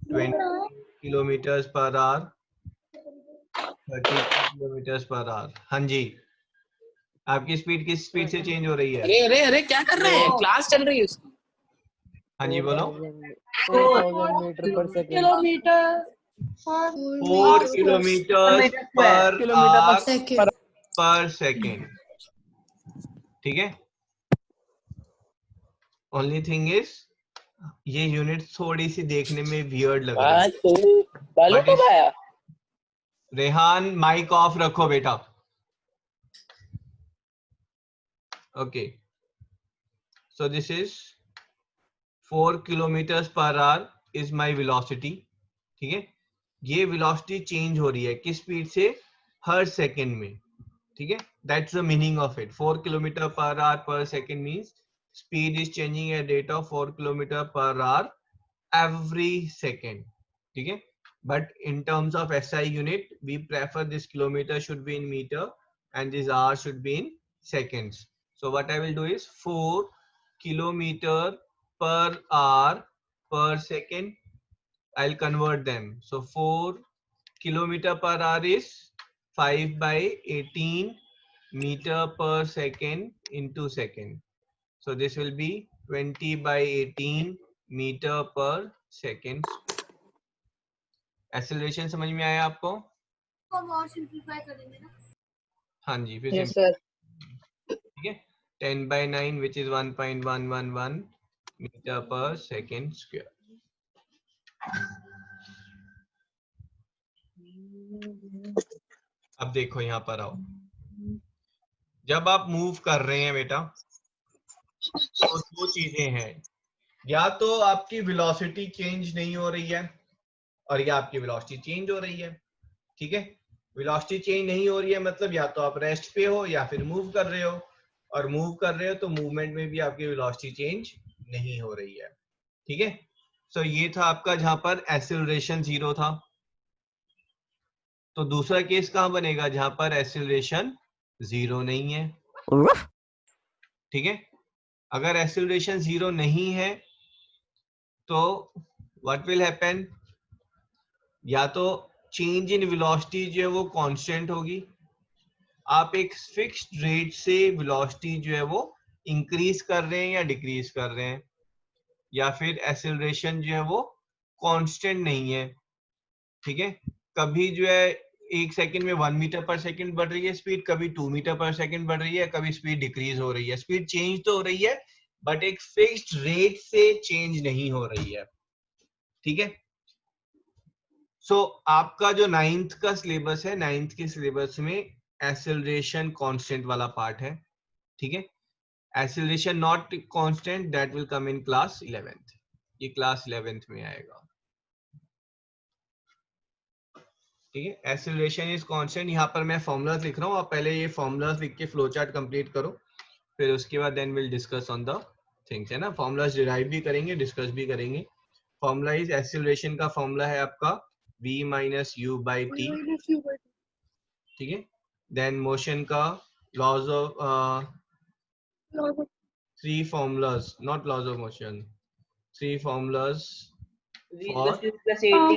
Speaker 1: 20 kilometre per our, 32 kilometre per our. हाँ जी, आपकी स्पीड किस स्पीड से चेंज हो रही है?
Speaker 10: अरे अरे अरे क्या कर रहे हैं, क्लास चल रही है उसकी।
Speaker 1: हाँ जी बोलो।
Speaker 11: 4000 metre per second.
Speaker 3: Kilometre
Speaker 1: 4 kilometre पर सेकेंड। ठीक है, ओनली थिंग इज ये यूनिट थोड़ी सी देखने में वियर्ड लग रही है।
Speaker 9: बालू कब आया?
Speaker 1: रेहान माइक ऑफ रखो बेटा। Okay, so this is 4 kilometre per our is my velocity. ठीक है, ये वेलोसिटी चेंज हो रही है किस स्पीड से? हर सेकंड में। ठीक है, that's the meaning of it. 4 kilometre per hour per second means speed is changing at rate of 4 kilometer per hour every second. ठीक है, but in terms of SI unit we prefer this kilometer should be in meter and this hour should be in seconds. So what I will do is 4 kilometer per hour per second, I'll convert them. So 4 kilometer per hour is 5 by 18 meter per second into second. So this will be 20 by 18 meter per second. Acceleration समझ में आया आपको?
Speaker 5: और simplify करेंगे ना?
Speaker 1: हाँ जी, फिर
Speaker 3: Yes, sir.
Speaker 1: ठीक है, 10 by 9 which is 1.111 meter per second square. अब देखो यहाँ पर आओ, जब आप मूव कर रहे हैं बेटा तो दो चीजें हैं, या तो आपकी वेलोसिटी चेंज नहीं हो रही है और या आपकी वेलोसिटी चेंज हो रही है। ठीक है, वेलोसिटी चेंज नहीं हो रही है मतलब या तो आप रेस्ट पे हो या फिर मूव कर रहे हो, और मूव कर रहे हो तो मूवमेंट में भी आपकी वेलोसिटी चेंज नहीं हो रही है। ठीक है, सो ये था आपका जहां पर एक्सेलरेशन 0 था। तो दूसरा केस कहां बनेगा? जहां पर एक्सेलरेशन 0 नहीं है। ठीक है, अगर एक्सेलरेशन 0 नहीं है तो व्हाट विल हैपन? या तो चेंज इन वेलोसिटी जो है वो कांस्टेंट होगी, आप एक फिक्स्ड रेट से वेलोसिटी जो है वो इंक्रीज कर रहे हैं या डिक्रीज कर रहे हैं, या फिर एक्सेलरेशन जो है वो कांस्टेंट नहीं है। ठीक है, कभी जो है एक सेकंड में 1 मीटर पर सेकंड बढ़ रही है स्पीड, कभी 2 मीटर पर सेकंड बढ़ रही है, कभी स्पीड डिक्रीज हो रही है। स्पीड चेंज तो हो रही है बट एक फिक्स्ड रेट से चेंज नहीं हो रही है। ठीक है, सो आपका जो 9th का सिलेबस है, 9th के सिलेबस में एक्सेलरेशन कांस्टेंट वाला पार्ट है। ठीक है, acceleration not constant that will come in class 11th। ये क्लास 11th में आएगा। ठीक है, एक्सेलरेशन इज कांस्टेंट। यहाँ पर मैं फॉर्मूलाज लिख रहा हूँ, आप पहले ये फॉर्मूलाज लिख के फ्लो चार्ट कंप्लीट करो, फिर उसके बाद then will discuss on the things, है ना। फॉर्मूलाज डिराइव भी करेंगे, डिस्कस भी करेंगे। फॉर्मूला इज, एक्सेलरेशन का फॉर्मूला है आपका v minus u by t। ठीक है, देन मोशन का laws of 3 formulas, not laws of motion, 3 formulas for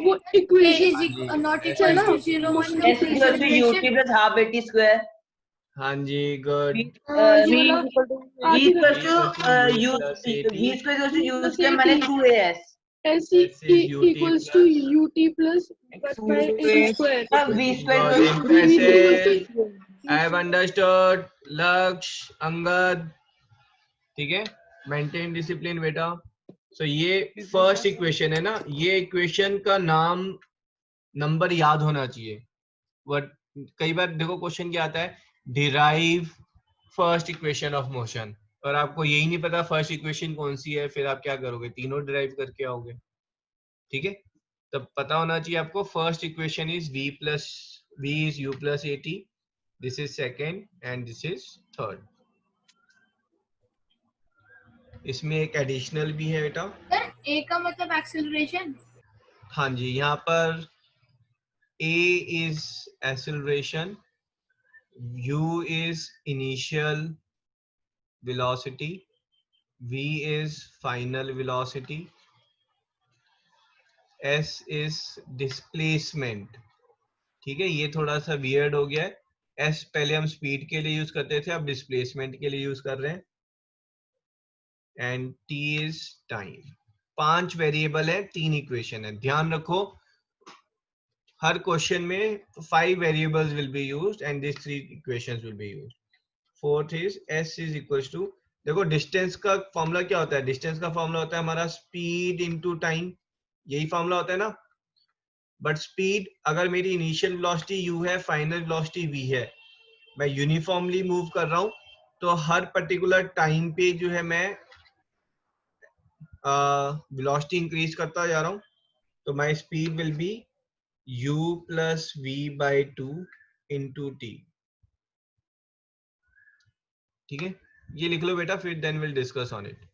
Speaker 3: वो equation
Speaker 5: not equal to 0 when the
Speaker 9: S equals to ut plus half at square.
Speaker 1: हाँ जी, good.
Speaker 9: V equals to u v square equals to u square minus 2as.
Speaker 3: S equals to ut plus x square.
Speaker 9: V square equals
Speaker 1: Impressive. I have understood. लक्ष्य, अंगद, ठीक है, maintain discipline बेटा। सो ये first equation है ना, ये equation का नाम नंबर याद होना चाहिए। बट कई बार देखो क्वेश्चन क्या आता है, derive first equation of motion, और आपको यही नहीं पता फर्स्ट इक्वेशन कौन सी है, फिर आप क्या करोगे, तीनों डिराइव करके आओगे। ठीक है, तब पता होना चाहिए आपको first equation is v is u plus at, this is second and this is third। इसमें एक एडिशनल भी है बेटा।
Speaker 5: सर a का मतलब एक्सेलरेशन?
Speaker 1: हाँ जी, यहाँ पर a is acceleration, u is initial velocity, v is final velocity, s is displacement। ठीक है, ये थोड़ा सा वियर्ड हो गया है। एस पहले हम स्पीड के लिए यूज करते थे, अब डिस्प्लेसमेंट के लिए यूज कर रहे हैं। And T is time. 5 variable है, 3 इक्वेशन है। ध्यान रखो हर क्वेश्चन में 5 variables will be used and this 3 equations will be used. Fourth is S is equal to, देखो डिस्टेंस का फॉर्मूला क्या होता है? डिस्टेंस का फॉर्मूला होता है हमारा स्पीड इनटू टाइम, यही फॉर्मूला होता है ना। बट स्पीड, अगर मेरी इनिशियल वेलोसिटी u है, फाइनल वेलोसिटी v है, मैं यूनिफॉर्मली मूव कर रहा हूं, तो हर पर्टिकुलर टाइम पे जो है मैं वेलोसिटी इंक्रीज करता जा रहा हूं, तो my speed will be u plus v by 2 into T. ठीक है, ये लिख लो बेटा, फिर then will discuss on it.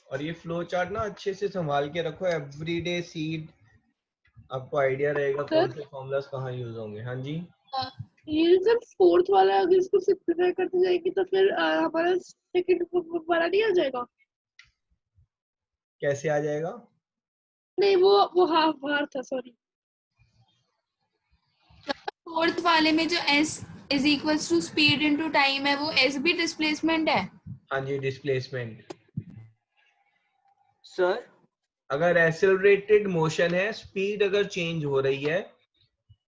Speaker 1: और ये फ्लो चार्ट ना अच्छे से संभाल के रखो, एवरीडे सीड, आपको आइडिया रहेगा कौन से फॉर्मूलास कहाँ यूज होंगे। हाँ जी,
Speaker 3: ये सर फोर्थ वाला अगर इसको सिंप्लीफाई करते जाएंगे तो फिर हमारा सेकंड वाला नहीं आ जाएगा?
Speaker 1: कैसे आ जाएगा?
Speaker 3: नहीं वो हाफ बाहर था, सॉरी।
Speaker 8: फोर्थ वाले में जो s is equals to speed into time है, वो s भी डिस्प्लेसमेंट है।
Speaker 1: हाँ जी, डिस्प्लेसमेंट।
Speaker 6: सर
Speaker 1: अगर एक्सेलरेटेड मोशन है, स्पीड अगर चेंज हो रही है,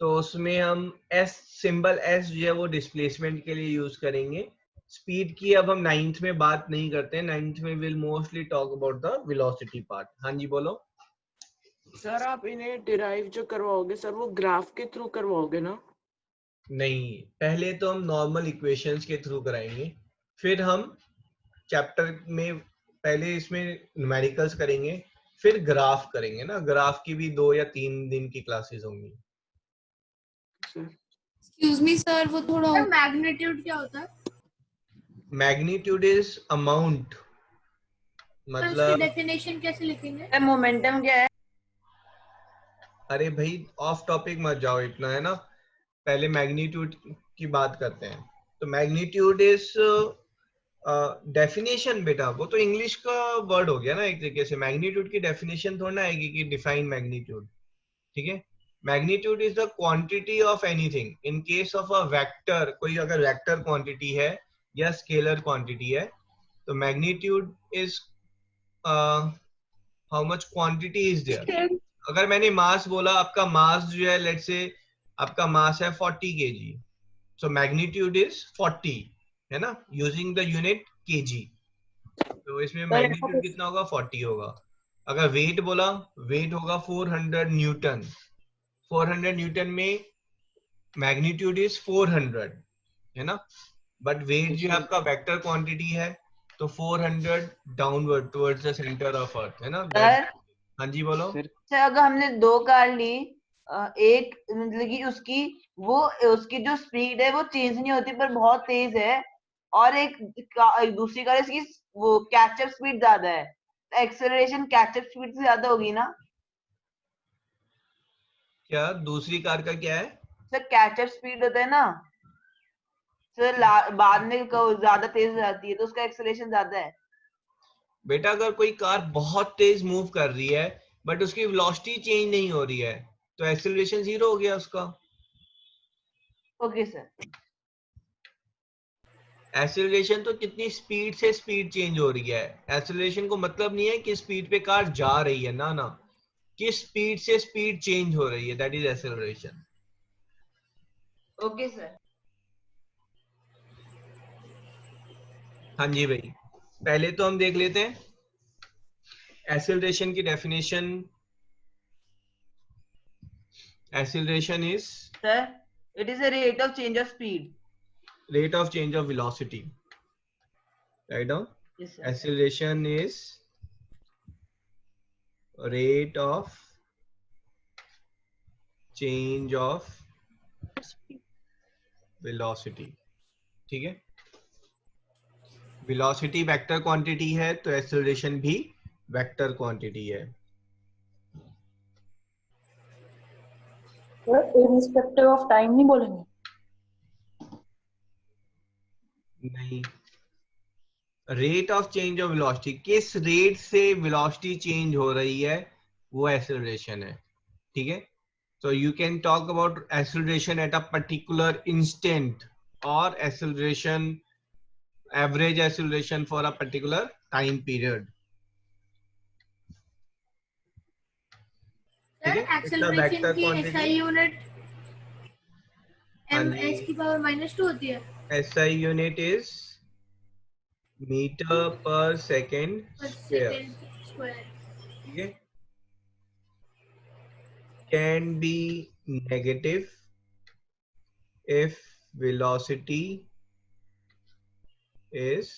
Speaker 1: तो उसमें हम s सिंबल s जो है वो डिस्प्लेसमेंट के लिए यूज करेंगे। स्पीड की अब हम 9th में बात नहीं करते हैं, 9th में will mostly talk about the velocity part. हाँ जी बोलो।
Speaker 6: सर आप इन्हें डिराइव जो करवाओगे सर, वो ग्राफ के थ्रू करवाओगे ना?
Speaker 1: नहीं, पहले तो हम नॉर्मल इक्वेशंस के थ्रू कराएंगे, फिर हम चैप्टर में पहले इसमें न्यूमेरिकल्स करेंगे, फिर ग्राफ करेंगे ना। ग्राफ की भी 2 या 3 दिन की क्लासेस होंगी।
Speaker 8: एक्सक्यूज मी सर, वो थोड़ा
Speaker 5: मैग्नीट्यूड क्या होता है?
Speaker 1: मैग्नीट्यूड इज अमाउंट,
Speaker 5: तो इसकी
Speaker 1: मतलब
Speaker 5: डेफिनेशन कैसे लिखेंगे?
Speaker 9: मोमेंटम क्या है?
Speaker 1: अरे भाई ऑफ टॉपिक मत जाओ इतना, है ना। पहले मैग्नीट्यूड की बात करते हैं। तो मैग्नीट्यूड इज डेफिनेशन बेटा, वो तो इंग्लिश का वर्ड हो गया ना एक तरीके से। मैग्नीट्यूड की डेफिनेशन थोड़ा ना आएगी कि डिफाइन मैग्नीट्यूड। ठीक है, magnitude is the quantity of anything in case of a vector. कोई अगर वेक्टर क्वांटिटी है या स्केलर क्वांटिटी है, तो magnitude is how much quantity is there. अगर मैंने मास बोला, आपका मास जो है, लेट्स से आपका मास है 40 kg, सो मैग्नीट्यूड इज 40, है ना, यूजिंग द यूनिट kg। तो इसमें मैग्नीट्यूड कितना होगा? 40 होगा। अगर वेट बोला, वेट होगा 400 न्यूटन। 400 न्यूटन में मैग्नीट्यूड इज 400, है ना। बट वेट जो है आपका वेक्टर क्वांटिटी है, तो 400 downward towards the centre of earth, है ना। हाँ जी बोलो।
Speaker 9: अगर हमने 2 कार ली, एक मतलब कि उसकी जो स्पीड है वो चेंज नहीं होती पर बहुत तेज है, और एक दूसरी कार इसकी वो कैचअप स्पीड ज्यादा है, तो एक्सेलरेशन कैचअप स्पीड से ज्यादा होगी ना?
Speaker 1: क्या दूसरी कार का क्या है?
Speaker 9: सर कैचअप स्पीड होता है ना सर, बाद में ज्यादा तेज हो जाती है तो उसका एक्सेलरेशन ज्यादा है।
Speaker 1: बेटा अगर कोई कार बहुत तेज मूव कर रही है बट उसकी वेलोसिटी चेंज नहीं हो रही है, तो एक्सेलरेशन 0 हो गया उसका।
Speaker 9: Okay sir.
Speaker 1: एक्सेलरेशन तो कितनी स्पीड से स्पीड चेंज हो रही है। एक्सेलरेशन को मतलब नहीं है कि स्पीड पे कार जा रही है, ना ना, किस स्पीड से स्पीड चेंज हो रही है, that is acceleration.
Speaker 9: Okay sir.
Speaker 1: हाँ जी भाई, पहले तो हम देख लेते हैं एक्सेलरेशन की definition. Acceleration is
Speaker 9: sir it is a rate of change of speed,
Speaker 1: rate of change of velocity. Write down.
Speaker 9: Yes, sir.
Speaker 1: Acceleration is rate of change of velocity. ठीक है, velocity वेक्टर क्वांटिटी है, तो acceleration भी vector quantity है।
Speaker 3: Irrespective of time नहीं बोलेंगे?
Speaker 1: नहीं, rate of change of velocity, किस रेट से वेलोसिटी चेंज हो रही है वो एक्सेलरेशन है, ठीक है। So you can talk about acceleration at a particular instant or acceleration, average acceleration for a particular time period. ठीक
Speaker 5: सर
Speaker 1: है, इसका
Speaker 5: एक्सेलरेशन
Speaker 1: वेक्टर
Speaker 5: की
Speaker 1: क्वांटिटी
Speaker 5: SI यूनिट
Speaker 1: हाँ
Speaker 5: ms
Speaker 1: जी,
Speaker 5: की पावर -2 होती है
Speaker 1: SI unit is meter per second
Speaker 5: पर
Speaker 1: square,
Speaker 5: second square.
Speaker 1: ठीक है। Can be negative if velocity is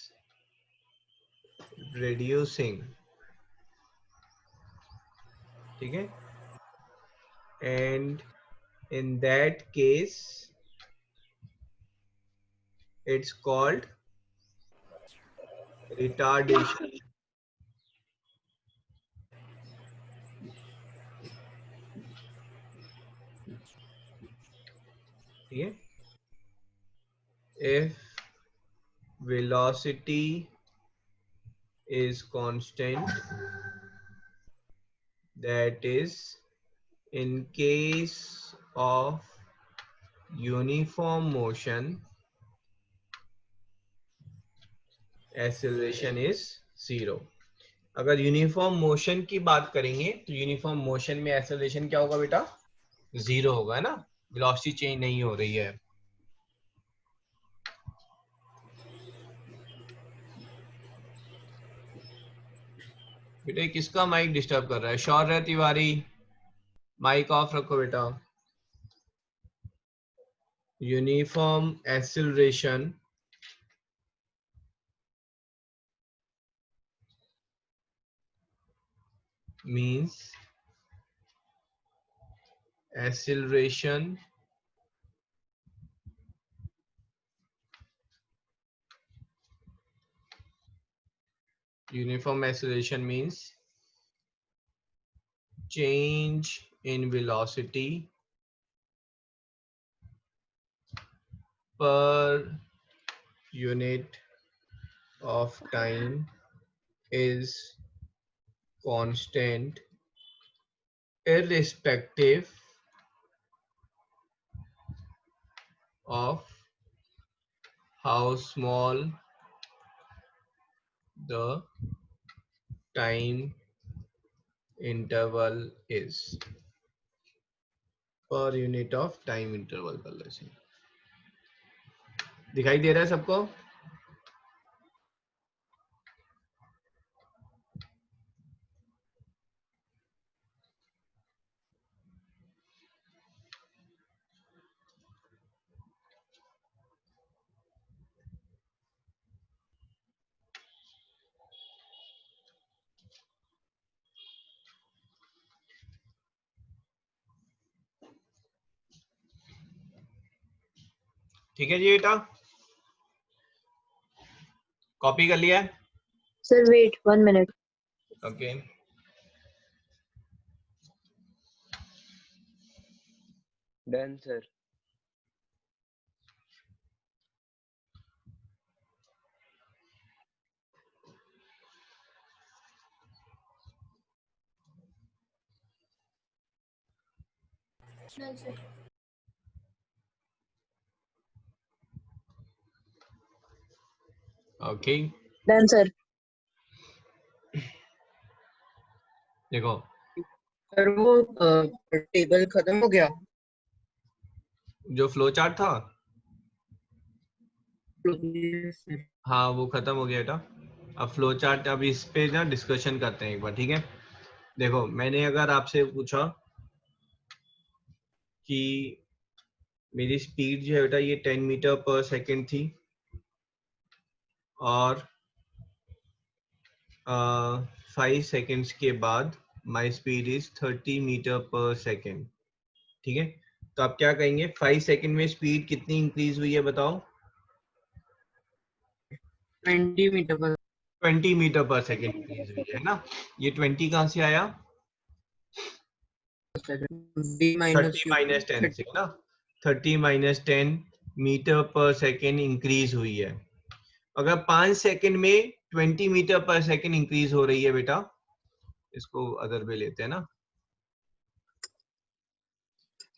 Speaker 1: reducing, ठीक है, and in that case it's called retardation, ठीक है। if velocity is constant, that is in case of uniform motion acceleration is 0। अगर uniform motion की बात करेंगे तो यूनिफॉर्म मोशन में एक्सेलरेशन क्या होगा बेटा, 0 होगा, है ना, वेलोसिटी चेंज नहीं हो रही है। बेटा किसका माइक डिस्टर्ब कर रहा है, शौर्य तिवारी, माइक ऑफ रखो बेटा। Uniform acceleration means acceleration uniform acceleration means change in velocity per unit of time is constant irrespective of how small the time interval is, per unit of time interval कर लो इसे। दिखाई दे रहा है सबको? ठीक है जी बेटा, कॉपी कर लिया है?
Speaker 7: Sir, wait 1 minute.
Speaker 1: Okay
Speaker 11: Done, sir.
Speaker 5: Done sir.
Speaker 1: Okay
Speaker 7: Done, sir.
Speaker 1: देखो
Speaker 4: सर वो टेबल खत्म हो गया,
Speaker 1: जो फ्लो चार्ट था हाँ वो खत्म हो गया बेटा। अब फ्लो चार्ट, अब इस पे ना डिस्कशन करते हैं एक बार, ठीक है। देखो मैंने अगर आपसे पूछा कि मेरी स्पीड जो है बेटा ये 10 मीटर पर सेकंड थी और 5 सेकंड्स के बाद my speed is 30 metre per second, ठीक है। तो आप क्या कहेंगे, 5 सेकंड में स्पीड कितनी इंक्रीज हुई है बताओ?
Speaker 4: 20 मीटर पर
Speaker 1: 20 मीटर पर सेकंड इंक्रीज हुई है ना। ये 20 कहाँ से आया? 30 माइनस 10 से ना, 30 minus 10 metre per second increase हुई है। अगर 5 सेकंड में 20 मीटर पर सेकंड इंक्रीज हो रही है बेटा, इसको अदर पे लेते हैं ना,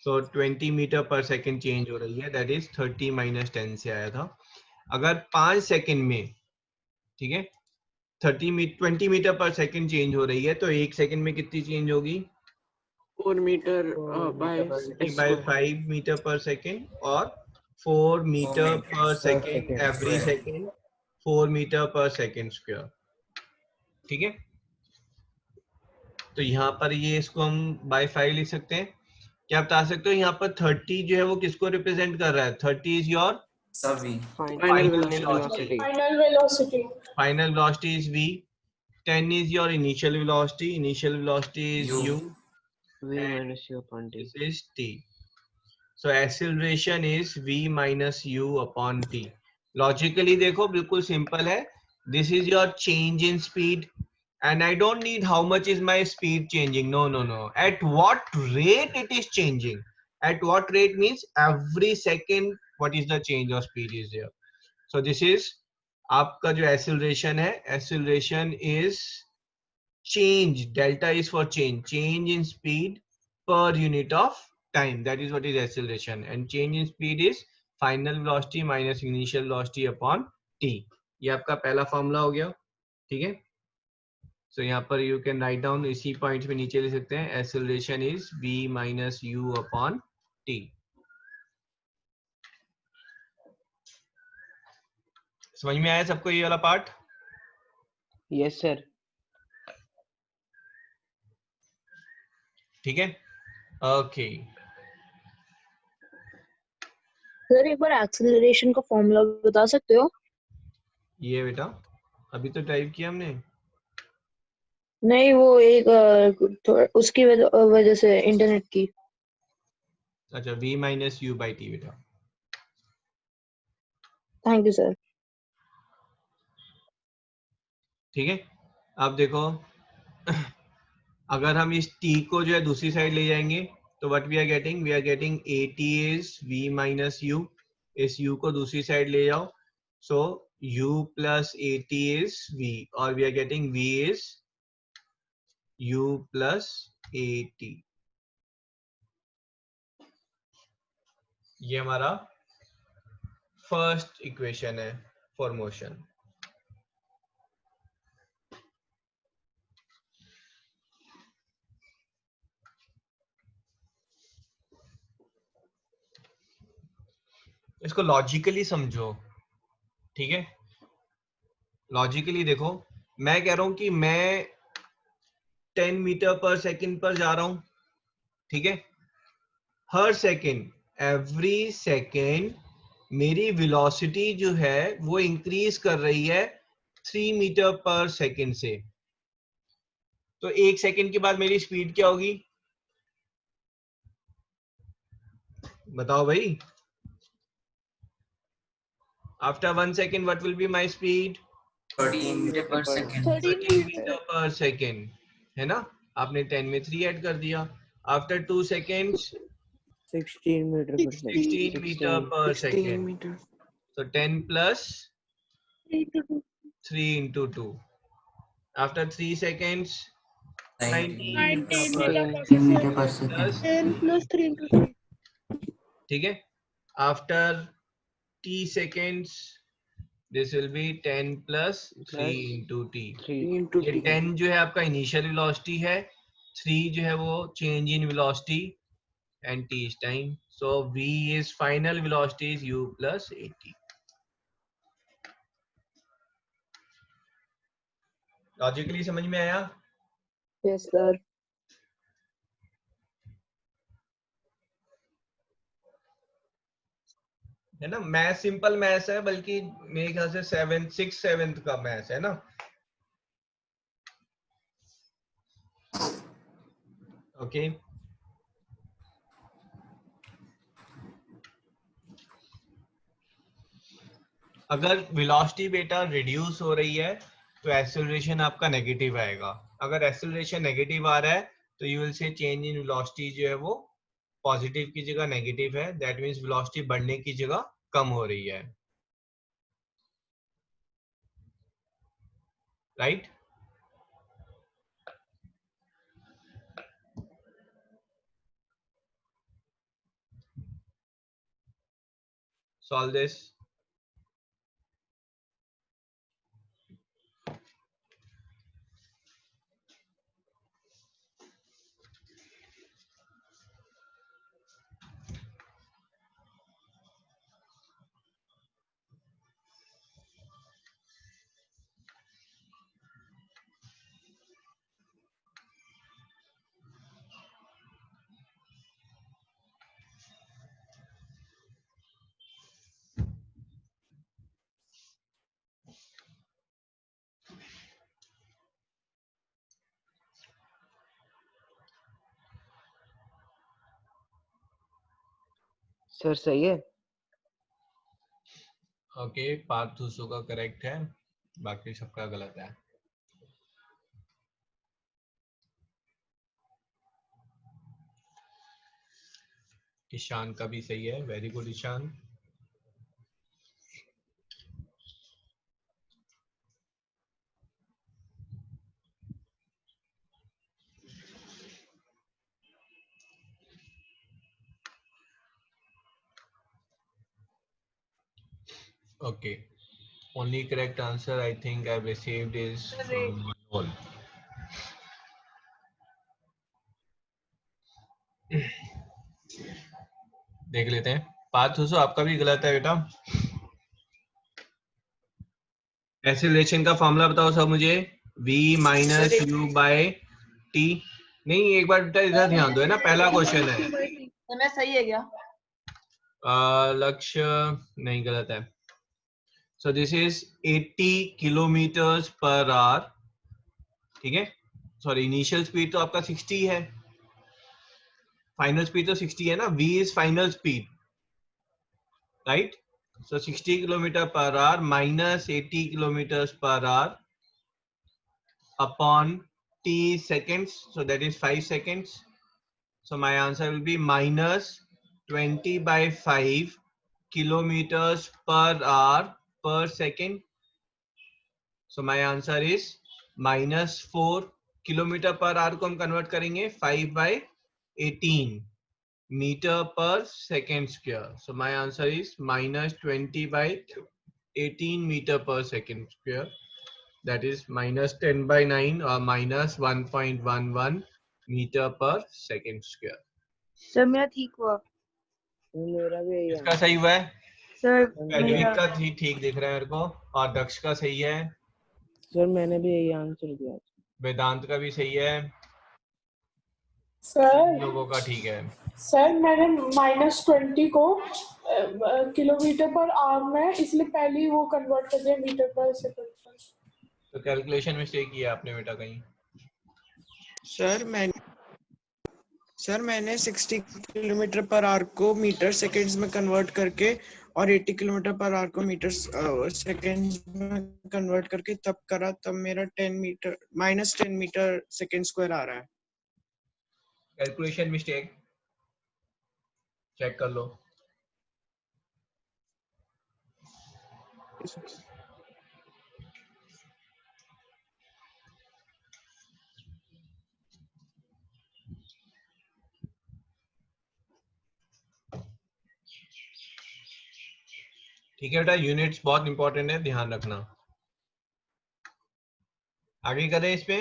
Speaker 1: तो 20 मीटर पर सेकंड चेंज हो रही है, दैट इज 30 माइनस 10 से आया था। अगर 5 सेकंड में, ठीक है, 20 मीटर पर सेकंड चेंज हो रही है, तो 1 सेकंड में कितनी चेंज होगी?
Speaker 6: 4 metre by
Speaker 1: 5 metre per second और 4 metre per second every second, 4 metre per second square, ठीक है। तो यहाँ पर ये इसको हम बाय 5 लिख सकते हैं। क्या बता सकते हो यहाँ पर 30 जो है वो किसको रिप्रेजेंट कर रहा है? 30 is your
Speaker 6: final velocity.
Speaker 5: Final velocity.
Speaker 1: Final velocity is v. 10 is your initial velocity. Initial velocity is u.
Speaker 11: V minus u upon t.
Speaker 1: This is t. So acceleration is v minus u upon t. Logically देखो बिल्कुल simple है. This is your change in speed, and I don't need how much is my speed changing. No, no, no. At what rate it is changing? At what rate means every second what is the change of speed is there. So this is आपका जो acceleration है, acceleration is change, delta is for change in speed per unit of time, that is what is acceleration, and change in speed is final velocity minus initial velocity upon t. ये आपका पहला formula हो गया, ठीक है। So यहाँ पर you can write down, इसी पॉइंट में नीचे लिख सकते हैं, acceleration is v minus u upon t. समझ में आया सबको ये वाला पार्ट?
Speaker 11: Yes sir.
Speaker 1: ठीक है, ओके।
Speaker 7: सर एक बार एक्सेलरेशन का फॉर्मूला बता सकते हो?
Speaker 1: ये बेटा अभी तो टाइप किया हमने।
Speaker 7: नहीं, वो एक उसकी वजह से इंटरनेट की।
Speaker 1: अच्छा, v minus u by t बेटा।
Speaker 7: Thank you sir.
Speaker 1: ठीक है, अब देखो अगर हम इस t को जो है दूसरी साइड ले जाएंगे तो what we are getting at is v minus u। इस u को दूसरी साइड ले जाओ, सो u plus at is v, और we are getting v is u plus at। ये हमारा फर्स्ट इक्वेशन है फॉर मोशन। इसको लॉजिकली समझो, ठीक है। लॉजिकली देखो, मैं कह रहा हूं कि मैं 10 मीटर पर सेकंड पर जा रहा हूं, ठीक है। हर सेकंड, एवरी सेकंड मेरी वेलोसिटी जो है वो इंक्रीज कर रही है 3 मीटर पर सेकंड से। तो 1 सेकंड के बाद मेरी स्पीड क्या होगी? बताओ भाई। After 1 second, what will be my speed?
Speaker 10: 13 metre per second.
Speaker 1: 13 metre per second, है ना। आपने 10 में 3 ऐड कर दिया। After 2 seconds,
Speaker 11: 16 metre per second.
Speaker 1: 16 metre per second. So 10 plus 3 into 2. After 3 seconds, 19 metre per second.
Speaker 3: 10 plus 3 into 3.
Speaker 1: ठीक है। After t seconds, this will be 10 plus 3 into t. ये 10 जो है आपका इनिशियल वेलोसिटी है, 3 जो है वो change in velocity, and t is time. So v is final velocity is u plus at. Logically समझ में आया?
Speaker 7: Yes sir.
Speaker 1: है ना, मैथ सिंपल मैथ है, बल्कि मेरे ख्याल से 6th 7th का मैथ है ना। ओके, अगर वेलोसिटी बेटा रिड्यूस हो रही है तो एक्सेलरेशन आपका नेगेटिव आएगा। अगर एक्सेलरेशन नेगेटिव आ रहा है तो यू विल से चेंज इन वेलोसिटी जो है वो पॉजिटिव की जगह नेगेटिव है, दैट मींस वेलोसिटी बढ़ने की जगह कम हो रही है। right? Solve this.
Speaker 11: सर सही है।
Speaker 1: ओके, पार्थ धूसो का करेक्ट है, बाकी सबका गलत है। ईशान का भी सही है, very good Ishan. Okay, only correct answer I think I've received is from Manol. देख लेते हैं। पार्थ धूसो आपका भी गलत है बेटा। एक्सेलरेशन का फॉर्मूला बताओ सब मुझे। v minus U by T. नहीं, एक बार बेटा इधर ध्यान दो, है ना, पहला क्वेश्चन है।
Speaker 9: समय सही है क्या?
Speaker 1: लक्ष्य नहीं, गलत है। सो this is 80 kilometres per our, ठीक है। सॉरी, इनिशियल स्पीड तो आपका 60 है, फाइनल स्पीड तो 60 है ना। v is final speed, right. So 60 kilometer per hour minus 80 kilometers per hour upon t seconds. So that is 5 seconds. So my answer will be minus 20 by 5 kilometers per hour per second. So my answer is minus 4 kilometer per hour को हम convert करेंगे 5 by 18 meter per second square. So my answer is minus 20 by 18 meter per second square. That is minus 10 by 9 or minus 1.11 meter per second square.
Speaker 7: Sir मेरा ठीक हुआ।
Speaker 11: मेरा भी यही
Speaker 1: इसका सही हुआ है।
Speaker 7: सर
Speaker 1: एडविक
Speaker 7: मेरा
Speaker 1: का ठीक दिख रहा है मेरे को, और दक्ष का सही है।
Speaker 11: सर मैंने भी यही आंसर दिया।
Speaker 1: वेदांत का भी सही है।
Speaker 3: सर
Speaker 1: लोगों का ठीक है।
Speaker 3: सर मैंने -20 को किलोमीटर पर आवर में, इसलिए पहले ही वो कन्वर्ट कर दिया मीटर पर सेकंड।
Speaker 1: तो कैलकुलेशन मिस्टेक किया आपने बेटा कहीं।
Speaker 6: सर मैंने 60 किलोमीटर पर आवर को मीटर सेकंड्स में कन्वर्ट करके और 80 किलोमीटर पर आवर को मीटर सेकंड्स में कन्वर्ट करके तब करा, तब मेरा 10 metre minus 10 metre second square आ रहा है।
Speaker 1: कैलकुलेशन मिस्टेक चेक कर लो। ठीक है बेटा, यूनिट्स बहुत इंपॉर्टेंट है, ध्यान रखना। आगे करें इस पे।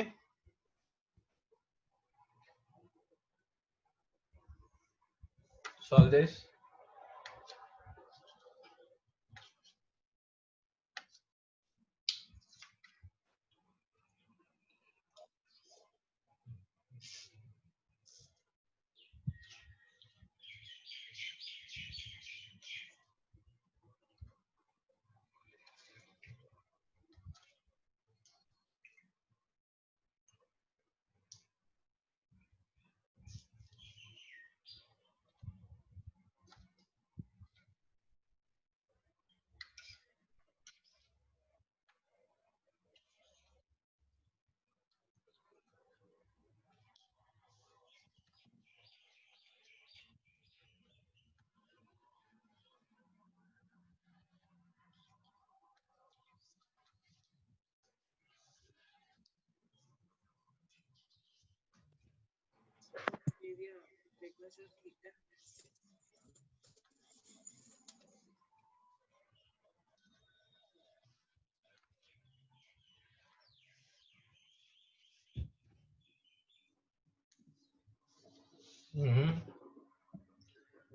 Speaker 1: Solve this.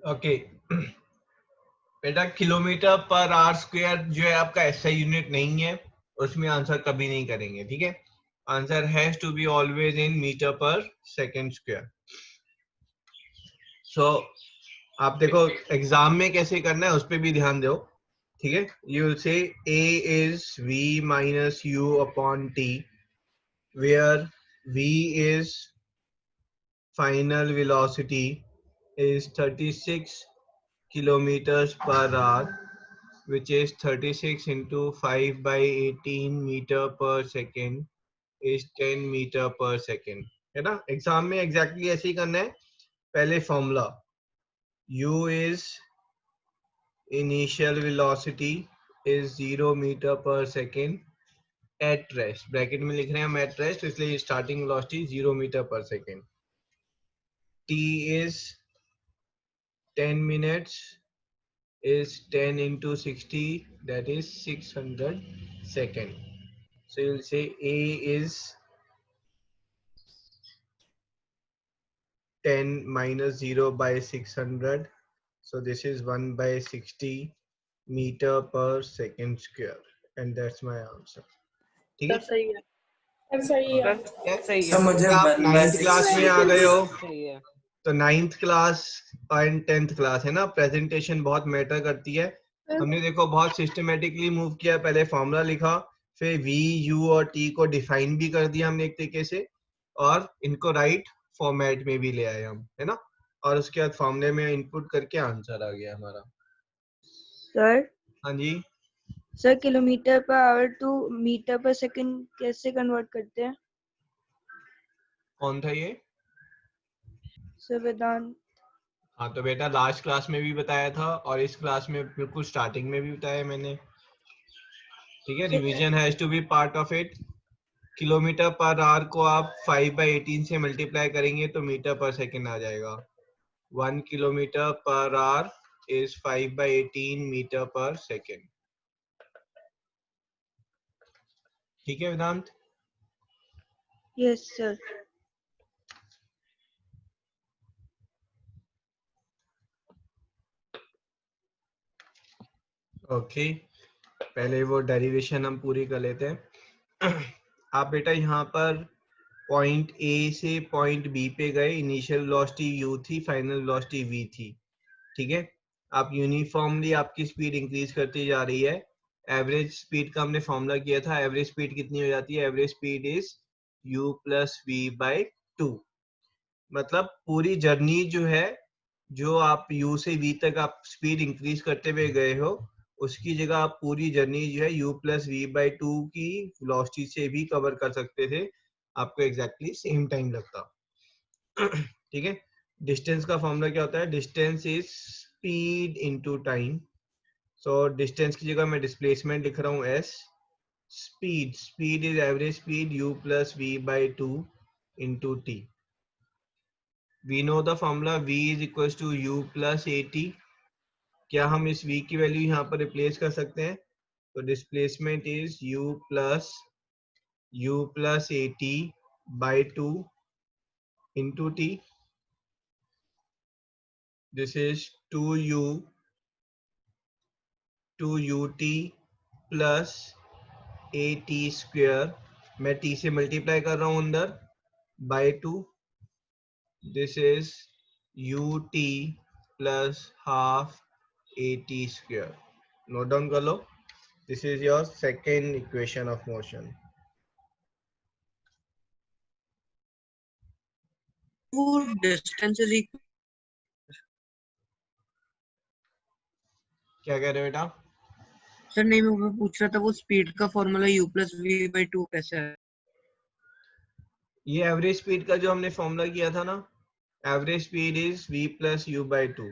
Speaker 1: ओके बेटा, किलोमीटर पर आवर स्क्वायर जो है आपका एसआई यूनिट नहीं है, उसमें आंसर कभी नहीं करेंगे, ठीक है। Answer has to be always in metre per second square. सो आप देखो एग्जाम में कैसे करना है उस पर भी ध्यान दो, ठीक है। यू विल से a is v minus u upon t, where v is final velocity is 36 kilometers per hour, which is 36 into 5 by 18 meter per second is 10 meter per second, है ना। एग्जाम में एग्जैक्टली ऐसे ही करना है। पहले formula u is initial velocity is 0 meter per second at rest, bracket में लिख रहे हैं हम at rest, इसलिए starting velocity 0 meter per second। t is 10 minutes is 10 into 60, that is 600 second. So you'll say a is 10 minus 0 by 600, so this is 1 by 60 meter per second square, and that's my answer, ठीक है।
Speaker 3: सही है, सही है।
Speaker 11: सही
Speaker 10: sir
Speaker 11: है।
Speaker 10: मुझे
Speaker 1: आप
Speaker 10: 1 by
Speaker 1: 9th क्लास में आ गए हो,
Speaker 11: सही है।
Speaker 1: तो 9th class and 10th class है ना, प्रेजेंटेशन बहुत मैटर करती है। हमने देखो बहुत सिस्टमेटिकली मूव किया, पहले फॉर्मूला लिखा, फिर v u और t को डिफाइन भी कर दिया हमने एक तरीके से, और इनको राइट फॉर्मेट में भी ले आए हम, है ना। और उसके बाद फॉर्मूले में इनपुट करके आंसर आ गया हमारा।
Speaker 12: सर
Speaker 1: हाँ जी
Speaker 12: sir, kilometre per hour to metre per second कैसे कन्वर्ट करते हैं?
Speaker 1: कौन था ये?
Speaker 12: सर वेदांत।
Speaker 1: हाँ तो बेटा लास्ट क्लास में भी बताया था, और इस क्लास में बिल्कुल स्टार्टिंग में भी बताया मैंने, ठीक है। Revision has to be part of it. Kilometre per hour को आप 5/18 से मल्टीप्लाई करेंगे तो मीटर पर सेकंड आ जाएगा। 1 kilometre per hour is 5/18 metre per second, ठीक है वेदांत।
Speaker 12: Yes sir.
Speaker 1: ओके पहले वो डेरिवेशन हम पूरी कर लेते हैं। आप बेटा यहाँ पर पॉइंट ए से पॉइंट बी पे गए, इनिशियल वेलोसिटी u थी, फाइनल वेलोसिटी v थी, ठीक है। आप यूनिफॉर्मली आपकी स्पीड इंक्रीज करती जा रही है। एवरेज स्पीड का हमने फॉर्मूला किया था, एवरेज स्पीड कितनी हो जाती है? Average speed is u plus we by 2। मतलब पूरी जर्नी जो है, जो आप u से v तक आप स्पीड इंक्रीज करते हुए गए हो, उसकी जगह आप पूरी जर्नी जो है u प्लस वी बाई 2 की वेलोसिटी से भी कवर कर सकते थे, आपको एग्जैक्टली सेम टाइम लगता, ठीक है। डिस्टेंस का फॉर्मूला क्या होता है? Distance is speed into time. So distance की जगह मैं डिस्प्लेसमेंट लिख रहा हूँ s। Speed is average speed u plus v by 2 into t। We know the formula v is equal to u plus at। क्या हम इस v की वैल्यू यहाँ पर रिप्लेस कर सकते हैं? तो displacement is u plus at by 2 into t। This is 2ut plus at square, मैं t से मल्टीप्लाई कर रहा हूँ अंदर, by 2। This is ut plus half at square। Note down कर लो। This is your second equation of motion।
Speaker 4: वो distance is equal,
Speaker 1: क्या कह रहे हो बेटा?
Speaker 4: सर नहीं मैं पूछ रहा था वो स्पीड का formula u plus we by 2 कैसे है?
Speaker 1: ये एवरेज स्पीड का जो हमने फॉर्मूला किया था ना, average speed is v plus u by 2।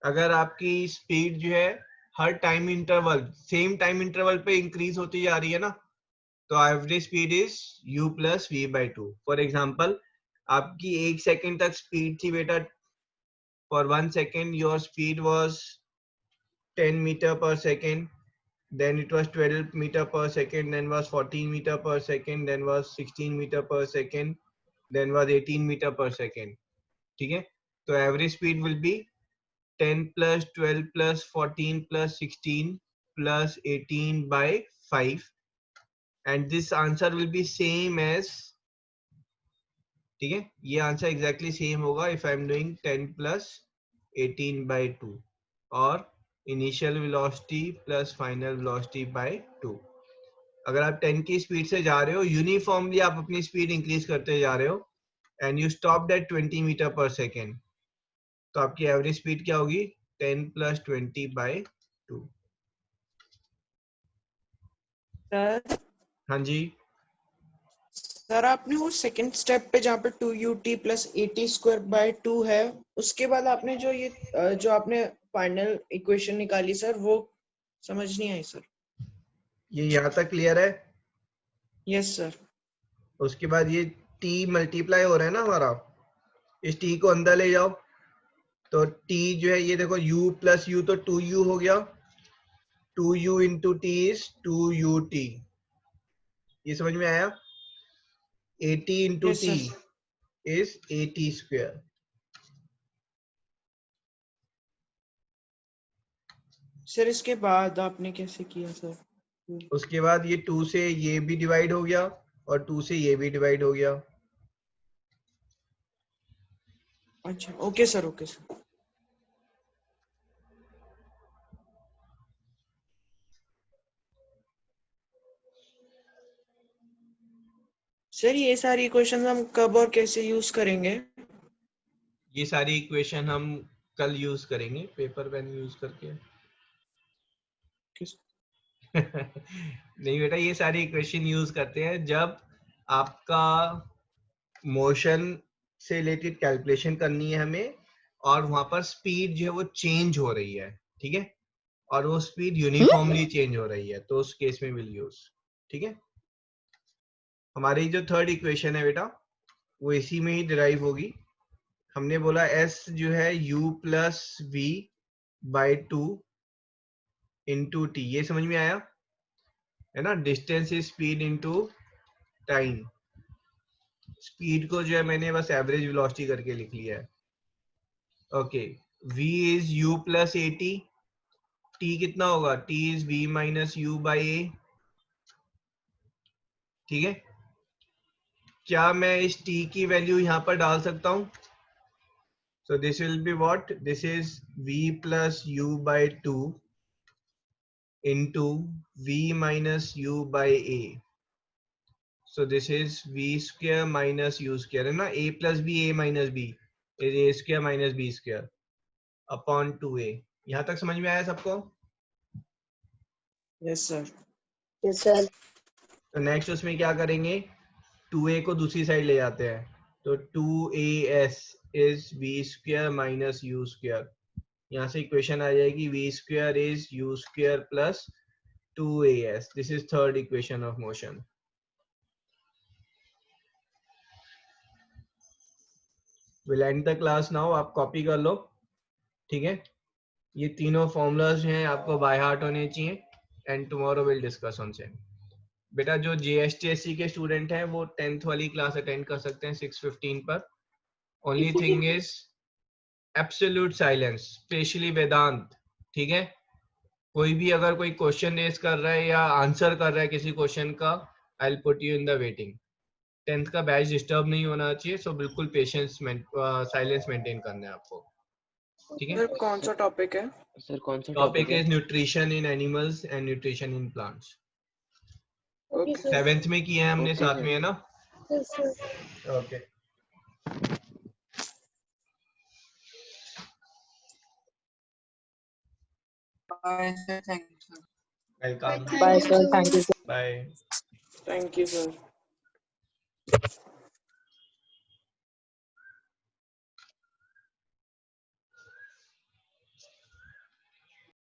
Speaker 1: अगर आपकी स्पीड जो है हर time interval, same time interval पे इंक्रीज होती जा रही है ना, तो average speed is u plus we by 2। For example आपकी 1 सेकंड तक स्पीड थी बेटा, for 1 second your speed was 10 metre per second, then it was 12 meter per second, then was 14 meter per second, then was 16 meter per second, then was 18 meter per second. ठीक है, तो average speed will B 10 plus 12 plus 14 plus 16 plus 18 by 5, and this answer will be same as, ठीक है, ये answer exactly same होगा if I am doing 10 plus 18 by 2 और initial velocity plus final velocity bye 2। अगर आप 10 की speed से जा रहे हो, यूनिफॉर्मली आप अपनी स्पीड इंक्रीज करते जा रहे हो and you stop at 20 metre per second, तो आपकी एवरेज स्पीड क्या होगी 10 plus 20 by 2।
Speaker 6: सर
Speaker 1: हाँ जी
Speaker 6: सर, आपने वो सेकंड स्टेप पे जहाँ पे 2ut plus 80 square by 2 है, उसके बाद आपने जो ये जो आपने फाइनल इक्वेशन निकाली सर, वो समझ नहीं आई सर।
Speaker 1: ये यहाँ तक क्लियर है?
Speaker 6: Yes sir.
Speaker 1: उसके बाद ये t मल्टीप्लाई हो रहा है ना हमारा, इस t को अंदर ले जाओ, तो t जो है ये देखो u plus u तो 2u हो गया, 2u into t is 2ut, ये समझ में आया? 80 into
Speaker 6: Yes,
Speaker 1: t
Speaker 6: sir.
Speaker 1: is 80 square।
Speaker 6: Sir इसके बाद आपने कैसे किया सर?
Speaker 1: उसके बाद ये 2 से ये भी डिवाइड हो गया और 2 से ये भी डिवाइड हो गया।
Speaker 6: अच्छा okay sir, okay sir. Sir ये सारी इक्वेशन हम कब और कैसे यूज करेंगे?
Speaker 1: ये सारी इक्वेशन हम कल यूज करेंगे पेपर पेन यूज करके। नहीं बेटा, ये सारी इक्वेशन यूज करते हैं जब आपका मोशन से रिलेटेड कैलकुलेशन करनी है हमें और वहां पर स्पीड जो है वो चेंज हो रही है, ठीक है, और वो स्पीड यूनिफॉर्मली चेंज हो रही है, तो उस केस में विल यूज। ठीक है, हमारी जो थर्ड इक्वेशन है बेटा वो इसी में ही डिराइव होगी। हमने बोला s जो है u plus v by 2 into T, ये समझ में आया है ना? Distance is speed into time. Speed को जो है मैंने बस एवरेज वेलोसिटी करके लिख लिया है। Okay, v is u plus 80, t कितना होगा? t is v minus u by a। ठीक है, क्या मैं इस t की वैल्यू यहां पर डाल सकता हूं? So this will be what? This is v plus u by 2 into v minus u by a. So this is v square minus u square, है ना? a plus b, a minus b is a square minus b square upon 2a। यहाँ तक समझ में आया सबको?
Speaker 6: Yes sir.
Speaker 7: Yes sir.
Speaker 1: तो next उसमें क्या करेंगे, 2a को दूसरी साइड ले जाते हैं, तो 2as is v square minus u square। यहाँ से इक्वेशन आ जाएगी v square is u square plus 2as। This is third equation of motion. Will and the class now, आप कॉपी कर लो। ठीक है, ये तीनों फॉर्मूलाज हैं आपको बाय हार्ट होने चाहिए and tomorrow will discuss on same. बेटा जो JSTSC के स्टूडेंट हैं वो 10th वाली क्लास अटेंड कर सकते हैं 6:15 पर। Only thing is absolute silence, specially Vedant. ठीक है, कोई भी अगर कोई क्वेश्चन रेज कर रहा है या आंसर कर रहा है किसी क्वेश्चन का, I will put you in the waiting. 10th का बैच डिस्टर्ब नहीं होना चाहिए, सो बिल्कुल पेशेंस साइलेंस मेंटेन करना है आपको। ठीक है
Speaker 6: सर कौन सा टॉपिक है?
Speaker 11: सर कौन सा
Speaker 1: topic is nutrition in animals and nutrition in plants.
Speaker 3: Okay sir.
Speaker 1: 7th में किया है हमने,
Speaker 11: Okay,
Speaker 1: साथ
Speaker 11: sir.
Speaker 1: में है ना?
Speaker 3: Yes sir.
Speaker 1: Okay,
Speaker 4: Bye, sir. Thank you, sir.
Speaker 1: Welcome,
Speaker 7: Bye, sir. Thank you, sir.
Speaker 1: Bye.
Speaker 6: Thank you sir.